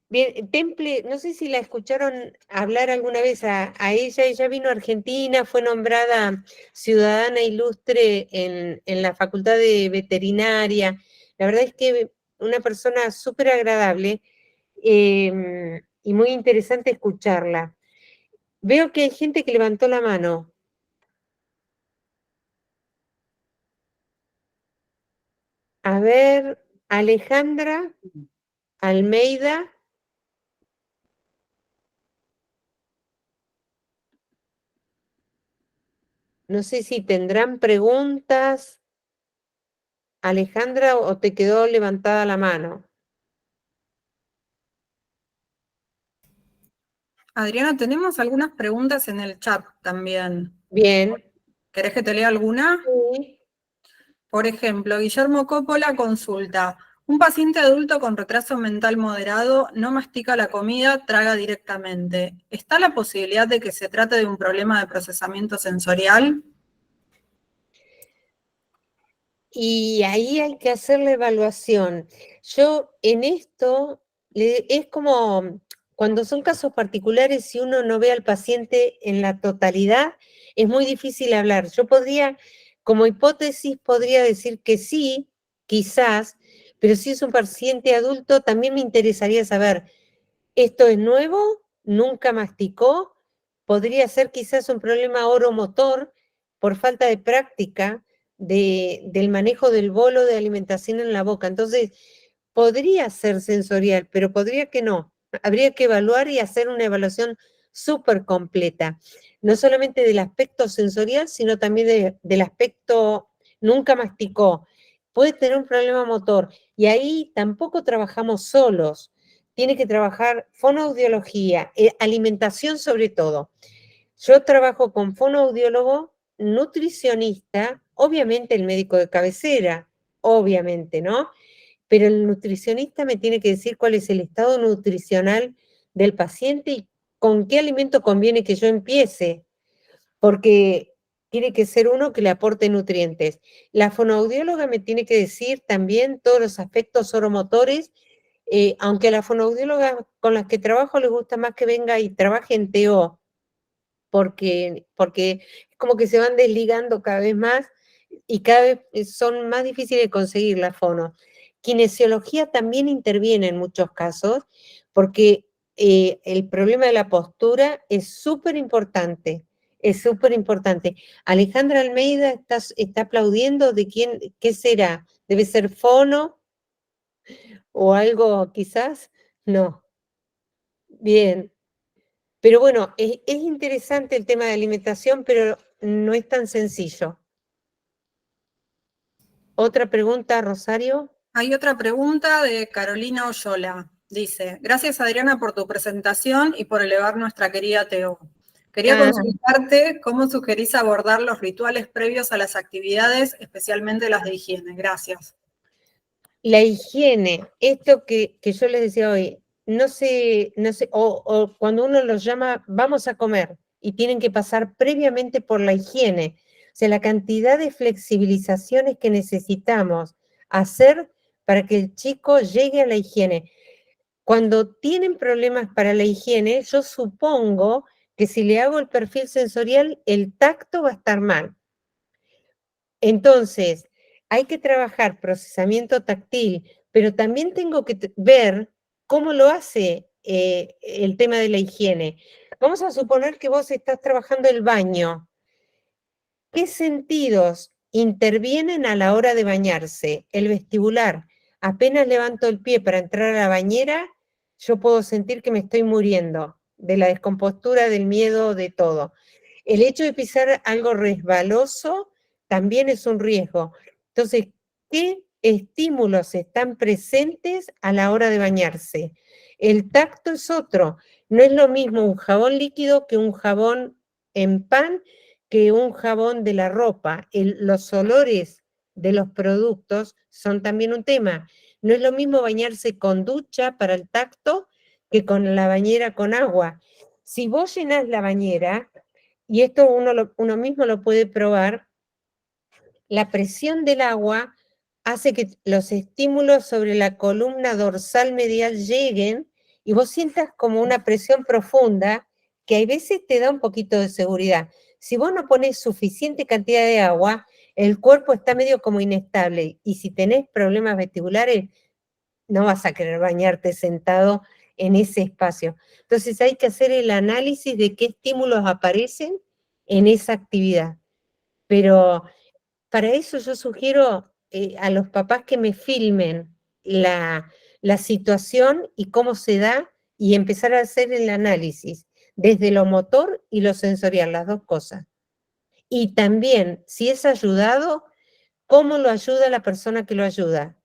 Bien, Temple, no sé si la escucharon hablar alguna vez a ella vino a Argentina, fue nombrada ciudadana ilustre en la Facultad de Veterinaria. La verdad es que una persona súper agradable y muy interesante escucharla. Veo que hay gente que levantó la mano. A ver, Alejandra Almeida. No sé si tendrán preguntas, Alejandra, o te quedó levantada la mano. Adriana, tenemos algunas preguntas en el chat también. Bien. ¿Querés que te lea alguna? Sí. Por ejemplo, Guillermo Coppola consulta. Un paciente adulto con retraso mental moderado no mastica la comida, traga directamente. ¿Está la posibilidad de que se trate de un problema de procesamiento sensorial? Y ahí hay que hacer la evaluación. Yo en esto es como cuando son casos particulares, si uno no ve al paciente en la totalidad, es muy difícil hablar. Yo podría, como hipótesis, podría decir que sí, quizás, pero si es un paciente adulto, también me interesaría saber, ¿esto es nuevo? ¿Nunca masticó? ¿Podría ser quizás un problema oromotor por falta de práctica del manejo del bolo de alimentación en la boca? Entonces, podría ser sensorial, pero podría que no. Habría que evaluar y hacer una evaluación súper completa, no solamente del aspecto sensorial, sino también del aspecto nunca masticó. Puede tener un problema motor y ahí tampoco trabajamos solos. Tiene que trabajar fonoaudiología, alimentación sobre todo. Yo trabajo con fonoaudiólogo, nutricionista, obviamente el médico de cabecera, obviamente, ¿no? Pero el nutricionista me tiene que decir cuál es el estado nutricional del paciente y con qué alimento conviene que yo empiece, porque tiene que ser uno que le aporte nutrientes. La fonoaudióloga me tiene que decir también todos los aspectos oromotores, aunque a la fonoaudióloga con las que trabajo les gusta más que venga y trabaje en TO, porque es como que se van desligando cada vez más y cada vez son más difíciles de conseguir la fono. Kinesiología también interviene en muchos casos, porque el problema de la postura es súper importante. Es súper importante. Alejandra Almeida está aplaudiendo. ¿De quién? ¿Qué será? ¿Debe ser fono o algo quizás? No. Bien. Pero bueno, es interesante el tema de alimentación, pero no es tan sencillo. ¿Otra pregunta, Rosario? Hay otra pregunta de Carolina Oyola. Dice, gracias Adriana por tu presentación y por elevar nuestra querida Teo. Quería consultarte cómo sugerís abordar los rituales previos a las actividades, especialmente las de higiene. Gracias. La higiene, esto que yo les decía hoy, o cuando uno los llama, vamos a comer, y tienen que pasar previamente por la higiene. O sea, la cantidad de flexibilizaciones que necesitamos hacer para que el chico llegue a la higiene. Cuando tienen problemas para la higiene, yo supongo que si le hago el perfil sensorial, el tacto va a estar mal. Entonces, hay que trabajar procesamiento táctil, pero también tengo que ver cómo lo hace el tema de la higiene. Vamos a suponer que vos estás trabajando el baño. ¿Qué sentidos intervienen a la hora de bañarse? El vestibular. Apenas levanto el pie para entrar a la bañera, yo puedo sentir que me estoy muriendo de la descompostura, del miedo, de todo. El hecho de pisar algo resbaloso también es un riesgo. Entonces, ¿qué estímulos están presentes a la hora de bañarse? El tacto es otro. No es lo mismo un jabón líquido que un jabón en pan, que un jabón de la ropa. Los olores de los productos son también un tema. No es lo mismo bañarse con ducha para el tacto que con la bañera con agua. Si vos llenás la bañera, y esto uno mismo lo puede probar, la presión del agua hace que los estímulos sobre la columna dorsal medial lleguen y vos sientas como una presión profunda que a veces te da un poquito de seguridad. Si vos no pones suficiente cantidad de agua, el cuerpo está medio como inestable y si tenés problemas vestibulares, no vas a querer bañarte sentado en ese espacio. Entonces hay que hacer el análisis de qué estímulos aparecen en esa actividad. Pero para eso yo sugiero a los papás que me filmen la situación y cómo se da y empezar a hacer el análisis desde lo motor y lo sensorial, las dos cosas. Y también, si es ayudado, cómo lo ayuda la persona que lo ayuda.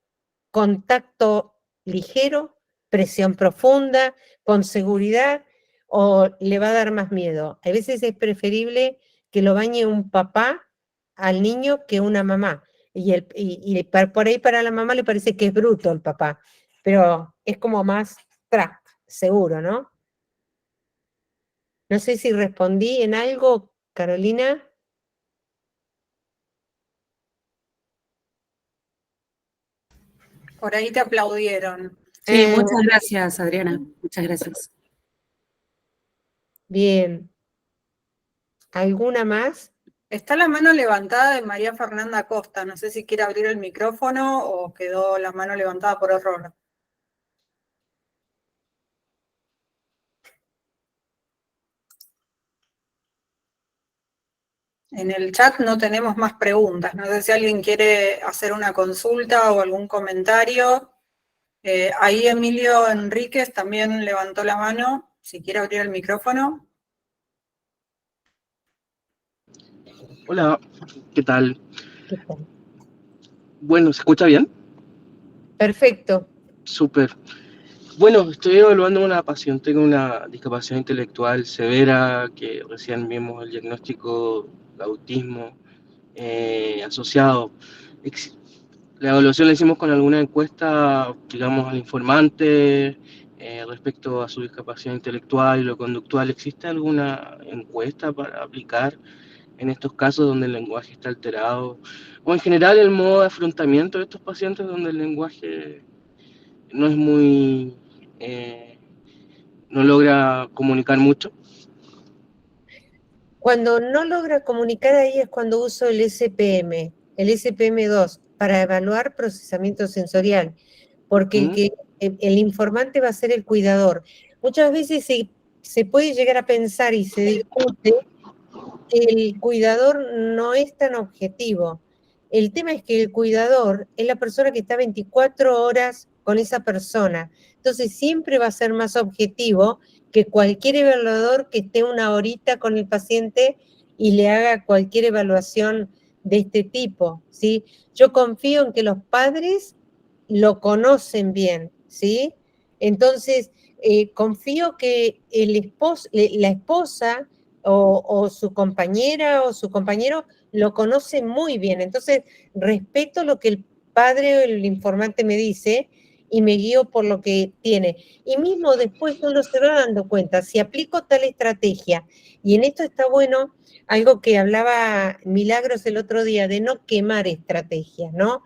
Contacto ligero, presión profunda, con seguridad, o le va a dar más miedo. A veces es preferible que lo bañe un papá al niño que una mamá. Y por ahí para la mamá le parece que es bruto el papá, pero es como más seguro, ¿no? No sé si respondí en algo, Carolina. Por ahí te aplaudieron. Sí, muchas gracias, Adriana. Muchas gracias. Bien. ¿Alguna más? Está la mano levantada de María Fernanda Costa. No sé si quiere abrir el micrófono o quedó la mano levantada por error. En el chat no tenemos más preguntas. No sé si alguien quiere hacer una consulta o algún comentario. Ahí Emilio Enríquez también levantó la mano. Si quiere abrir el micrófono. Hola, ¿qué tal? ¿Qué tal? Bueno, ¿se escucha bien? Perfecto. Súper. Bueno, estoy evaluando a una paciente con una discapacidad intelectual severa, que recién vimos el diagnóstico de autismo asociado. La evaluación la hicimos con alguna encuesta, digamos, al informante respecto a su discapacidad intelectual y lo conductual. ¿Existe alguna encuesta para aplicar en estos casos donde el lenguaje está alterado? O en general el modo de afrontamiento de estos pacientes donde el lenguaje no es muy... no logra comunicar mucho. Cuando no logra comunicar ahí es cuando uso el SPM, el SPM2, para evaluar procesamiento sensorial, porque el informante va a ser el cuidador. muchas veces se puede llegar a pensar y se discute que el cuidador no es tan objetivo. El tema es que el cuidador es la persona que está 24 horas con esa persona. Entonces siempre va a ser más objetivo que cualquier evaluador que esté una horita con el paciente y le haga cualquier evaluación de este tipo, ¿sí? Yo confío en que los padres lo conocen bien, ¿sí? Entonces, confío que la esposa o su compañera o su compañero lo conoce muy bien. Entonces, respeto lo que el padre o el informante me dice y me guío por lo que tiene. Y mismo después uno se va dando cuenta, si aplico tal estrategia, y en esto está bueno algo que hablaba Milagros el otro día, de no quemar estrategias, ¿no?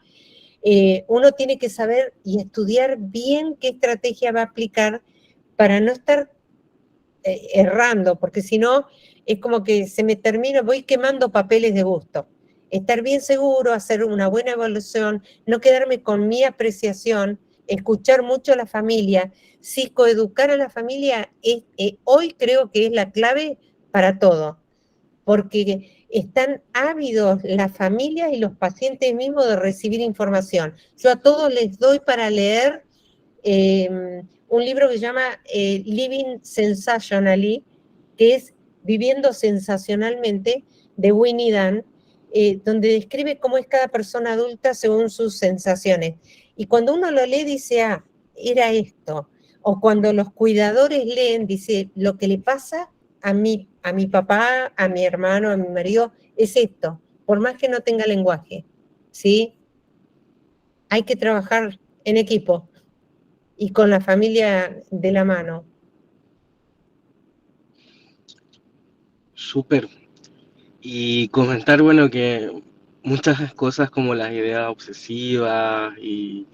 Uno tiene que saber y estudiar bien qué estrategia va a aplicar para no estar errando, porque si no, es como que se me termina, voy quemando papeles de gusto. Estar bien seguro, hacer una buena evaluación, no quedarme con mi apreciación, escuchar mucho a la familia, psicoeducar a la familia, hoy creo que es la clave para todo, porque están ávidos las familias y los pacientes mismos de recibir información. Yo a todos les doy para leer un libro que se llama Living Sensationally, que es Viviendo Sensacionalmente, de Winnie Dan, donde describe cómo es cada persona adulta según sus sensaciones. Y cuando uno lo lee dice, ah, era esto. O cuando los cuidadores leen, dice, lo que le pasa a mi papá, a mi hermano, a mi marido, es esto, por más que no tenga lenguaje, ¿sí? Hay que trabajar en equipo y con la familia de la mano. Súper. Y comentar, bueno, que muchas cosas como las ideas obsesivas y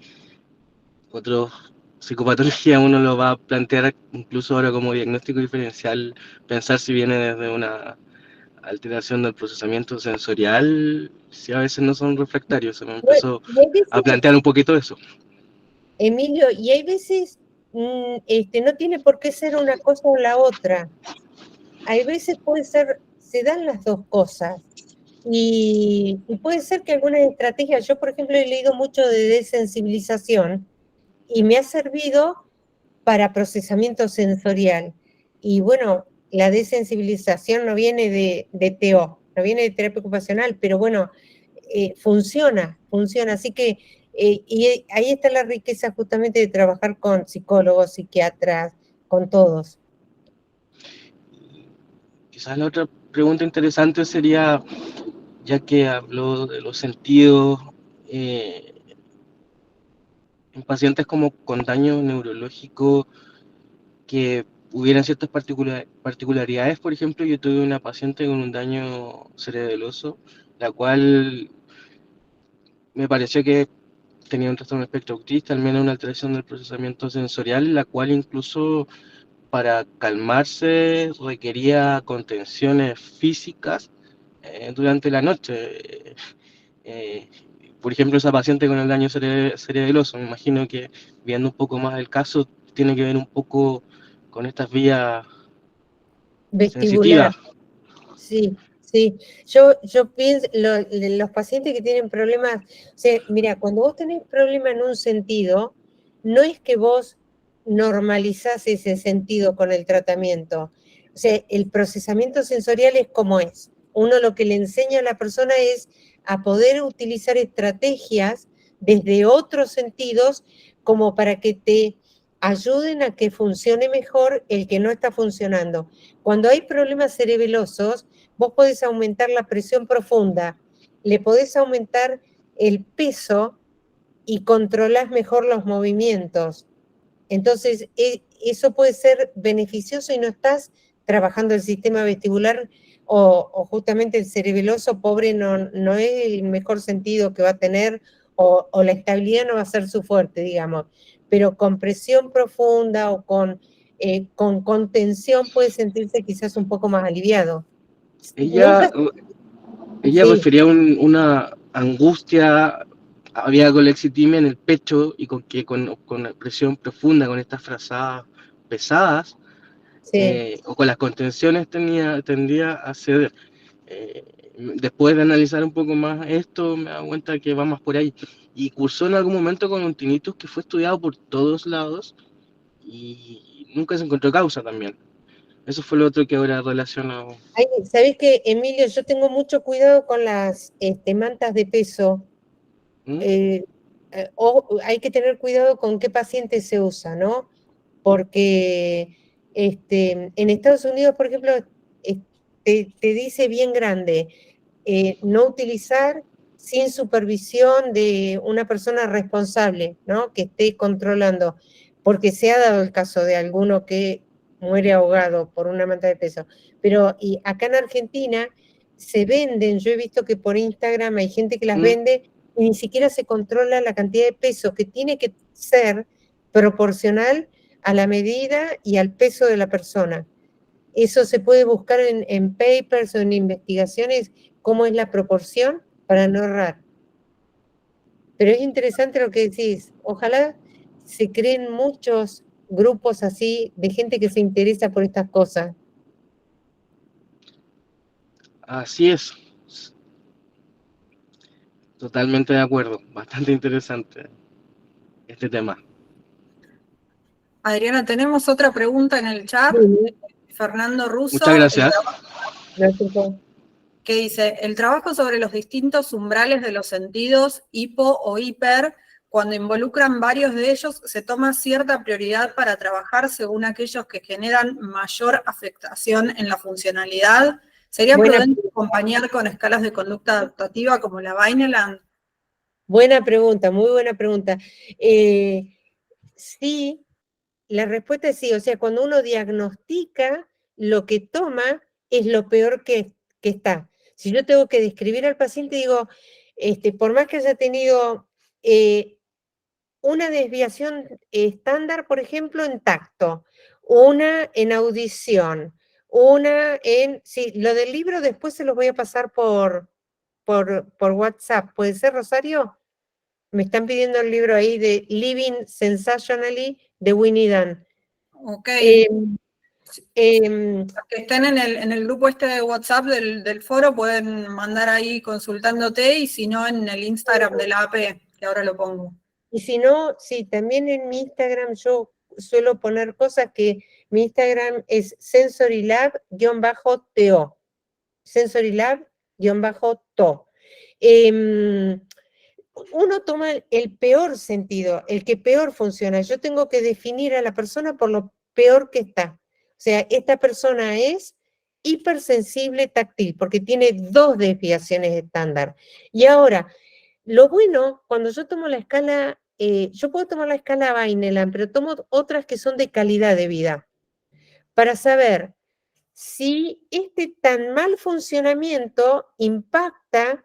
otros psicopatología uno lo va a plantear incluso ahora como diagnóstico diferencial, pensar si viene desde una alteración del procesamiento sensorial, si a veces no son refractarios. Se me empezó Y hay a veces, plantear un poquito eso. Emilio, y hay veces no tiene por qué ser una cosa o la otra. Hay veces puede ser, se dan las dos cosas. Y puede ser que algunas estrategias, yo por ejemplo he leído mucho de desensibilización y me ha servido para procesamiento sensorial. Y bueno, la desensibilización no viene de TO, no viene de terapia ocupacional, pero bueno, funciona. Así que, y ahí está la riqueza justamente de trabajar con psicólogos, psiquiatras, con todos. Quizás la otra pregunta interesante sería, ya que habló de los sentidos, en pacientes como con daño neurológico, que hubieran ciertas particularidades. Por ejemplo, yo tuve una paciente con un daño cerebeloso, la cual me pareció que tenía un trastorno espectro autista, al menos una alteración del procesamiento sensorial, la cual incluso para calmarse requería contenciones físicas durante la noche. Eh, por ejemplo, esa paciente con el daño cerebeloso, me imagino que viendo un poco más el caso, tiene que ver un poco con estas vías Vestibular, sensitivas. sí, sí. Yo pienso, los pacientes que tienen problemas, o sea, mira, cuando vos tenés problema en un sentido, no es que vos normalizás ese sentido con el tratamiento. O sea, el procesamiento sensorial es como es. Uno lo que le enseña a la persona es a poder utilizar estrategias desde otros sentidos como para que te ayuden a que funcione mejor el que no está funcionando. Cuando hay problemas cerebelosos, vos podés aumentar la presión profunda, le podés aumentar el peso y controlás mejor los movimientos. Entonces, eso puede ser beneficioso y no estás trabajando el sistema vestibular o justamente el cerebeloso pobre no es el mejor sentido que va a tener o la estabilidad no va a ser su fuerte, digamos. Pero con presión profunda o con contención puede sentirse quizás un poco más aliviado. Ella, Nunca, ella sí, refería una angustia, había colexitimia en el pecho y con presión profunda, con estas frazadas pesadas, Sí. o con las contenciones tendía a ceder. Después de analizar un poco más esto, me da cuenta que va más por ahí. Y cursó en algún momento con un tinnitus que fue estudiado por todos lados y nunca se encontró causa también. Eso fue lo otro que ahora relaciono. Ay, ¿sabés qué, Emilio? Yo tengo mucho cuidado con las mantas de peso. ¿Mm? Hay que tener cuidado con qué paciente se usa, ¿no? Porque en Estados Unidos, por ejemplo, te dice bien grande, no utilizar sin supervisión de una persona responsable, ¿no? Que esté controlando, porque se ha dado el caso de alguno que muere ahogado por una manta de peso. Pero y acá en Argentina se venden, yo he visto que por Instagram hay gente que las ¿Mm? vende y ni siquiera se controla la cantidad de peso, que tiene que ser proporcional a la medida y al peso de la persona. Eso se puede buscar en papers o en investigaciones, cómo es la proporción para no errar. Pero es interesante lo que decís. Ojalá se creen muchos grupos así de gente que se interesa por estas cosas. Así es. Totalmente de acuerdo. Bastante interesante este tema. Adriana, tenemos otra pregunta en el chat. Sí, Fernando Russo, Muchas gracias. gracias, Juan. que dice, el trabajo sobre los distintos umbrales de los sentidos, hipo o hiper, cuando involucran varios de ellos, se toma cierta prioridad para trabajar según aquellos que generan mayor afectación en la funcionalidad. ¿Sería prudente acompañar con escalas de conducta adaptativa como la Vineland? Buena pregunta, muy buena pregunta. Sí, la respuesta es sí. O sea, cuando uno diagnostica, lo que toma es lo peor que está. Si yo tengo que describir al paciente, digo, por más que haya tenido una desviación estándar, por ejemplo, en tacto, una en audición, una en... Sí, lo del libro después se los voy a pasar por WhatsApp. ¿Puede ser, Rosario? Me están pidiendo el libro ahí de Living Sensationally de Winnie Dan. Ok. Em, Los que estén en el grupo este de WhatsApp del foro pueden mandar ahí consultándote, y si no, en el Instagram de la AP, que ahora lo pongo. Y si no, sí, también en mi Instagram yo suelo poner cosas que mi Instagram es sensorylab-to. Sensorylab-to. Uno toma el peor sentido, el que peor funciona. Yo tengo que definir a la persona por lo peor que está. O sea, esta persona es hipersensible táctil porque tiene 2 desviaciones estándar. Y ahora, lo bueno, cuando yo tomo la escala, yo puedo tomar la escala Vineland, pero tomo otras que son de calidad de vida, para saber si este tan mal funcionamiento impacta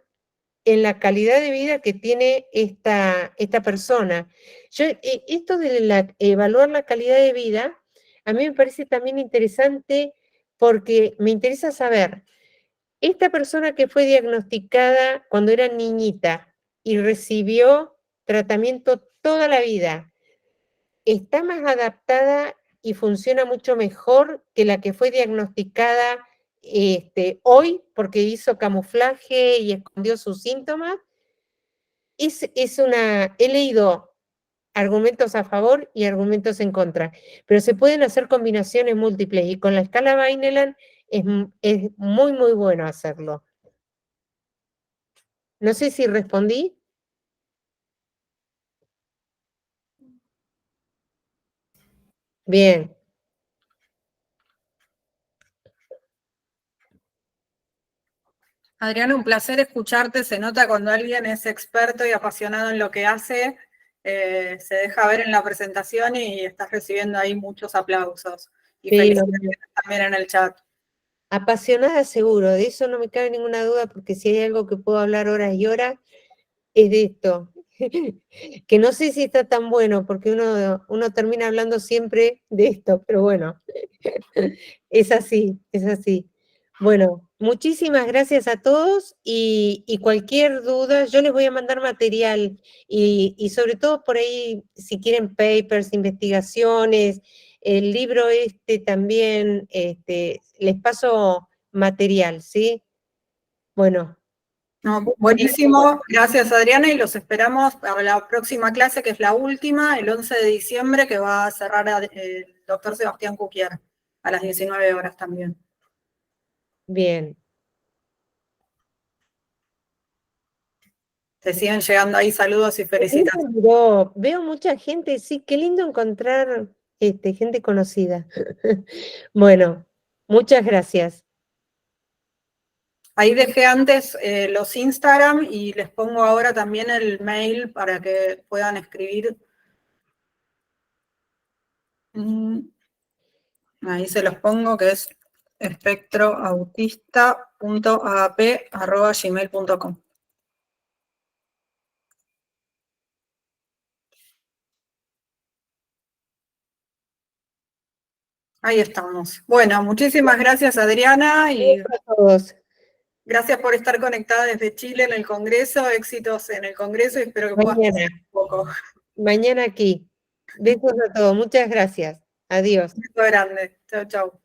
en la calidad de vida que tiene esta persona. Esto de evaluar la calidad de vida, a mí me parece también interesante porque me interesa saber, esta persona que fue diagnosticada cuando era niñita y recibió tratamiento toda la vida, ¿está más adaptada y funciona mucho mejor que la que fue diagnosticada hoy porque hizo camuflaje y escondió sus síntomas? He leído argumentos a favor y argumentos en contra, pero se pueden hacer combinaciones múltiples y con la escala Vineland es muy, muy bueno hacerlo. No sé si respondí. Bien. Adriana, un placer escucharte. Se nota cuando alguien es experto y apasionado en lo que hace, se deja ver en la presentación y estás recibiendo ahí muchos aplausos. Y Sí, felicitaciones también en el chat. apasionada seguro, de eso no me cabe ninguna duda, porque si hay algo que puedo hablar horas y horas, es de esto. Que no sé si está tan bueno, porque uno termina hablando siempre de esto, pero bueno, es así, es así. Bueno, muchísimas gracias a todos y cualquier duda, yo les voy a mandar material y sobre todo por ahí, si quieren papers, investigaciones, El libro también, les paso material, ¿sí? Bueno. No, buenísimo, gracias Adriana, y los esperamos para la próxima clase, que es la última, el 11 de diciembre, que va a cerrar el doctor Sebastián Cuquier, a las 19 horas también. Bien. Te siguen llegando ahí saludos y felicitaciones. Veo mucha gente, sí, qué lindo encontrar gente conocida. Bueno, muchas gracias. Ahí dejé antes los Instagram y les pongo ahora también el mail para que puedan escribir. Ahí se los pongo, que es espectroautista.aap@gmail.com. Ahí estamos. Bueno, muchísimas gracias Adriana y Gracias a todos. gracias por estar conectada desde Chile en el Congreso. Éxitos en el Congreso y espero que puedas Mañana. un poco. Mañana aquí. Besos a todos. Muchas gracias. Adiós. Un beso grande. Chau, chau.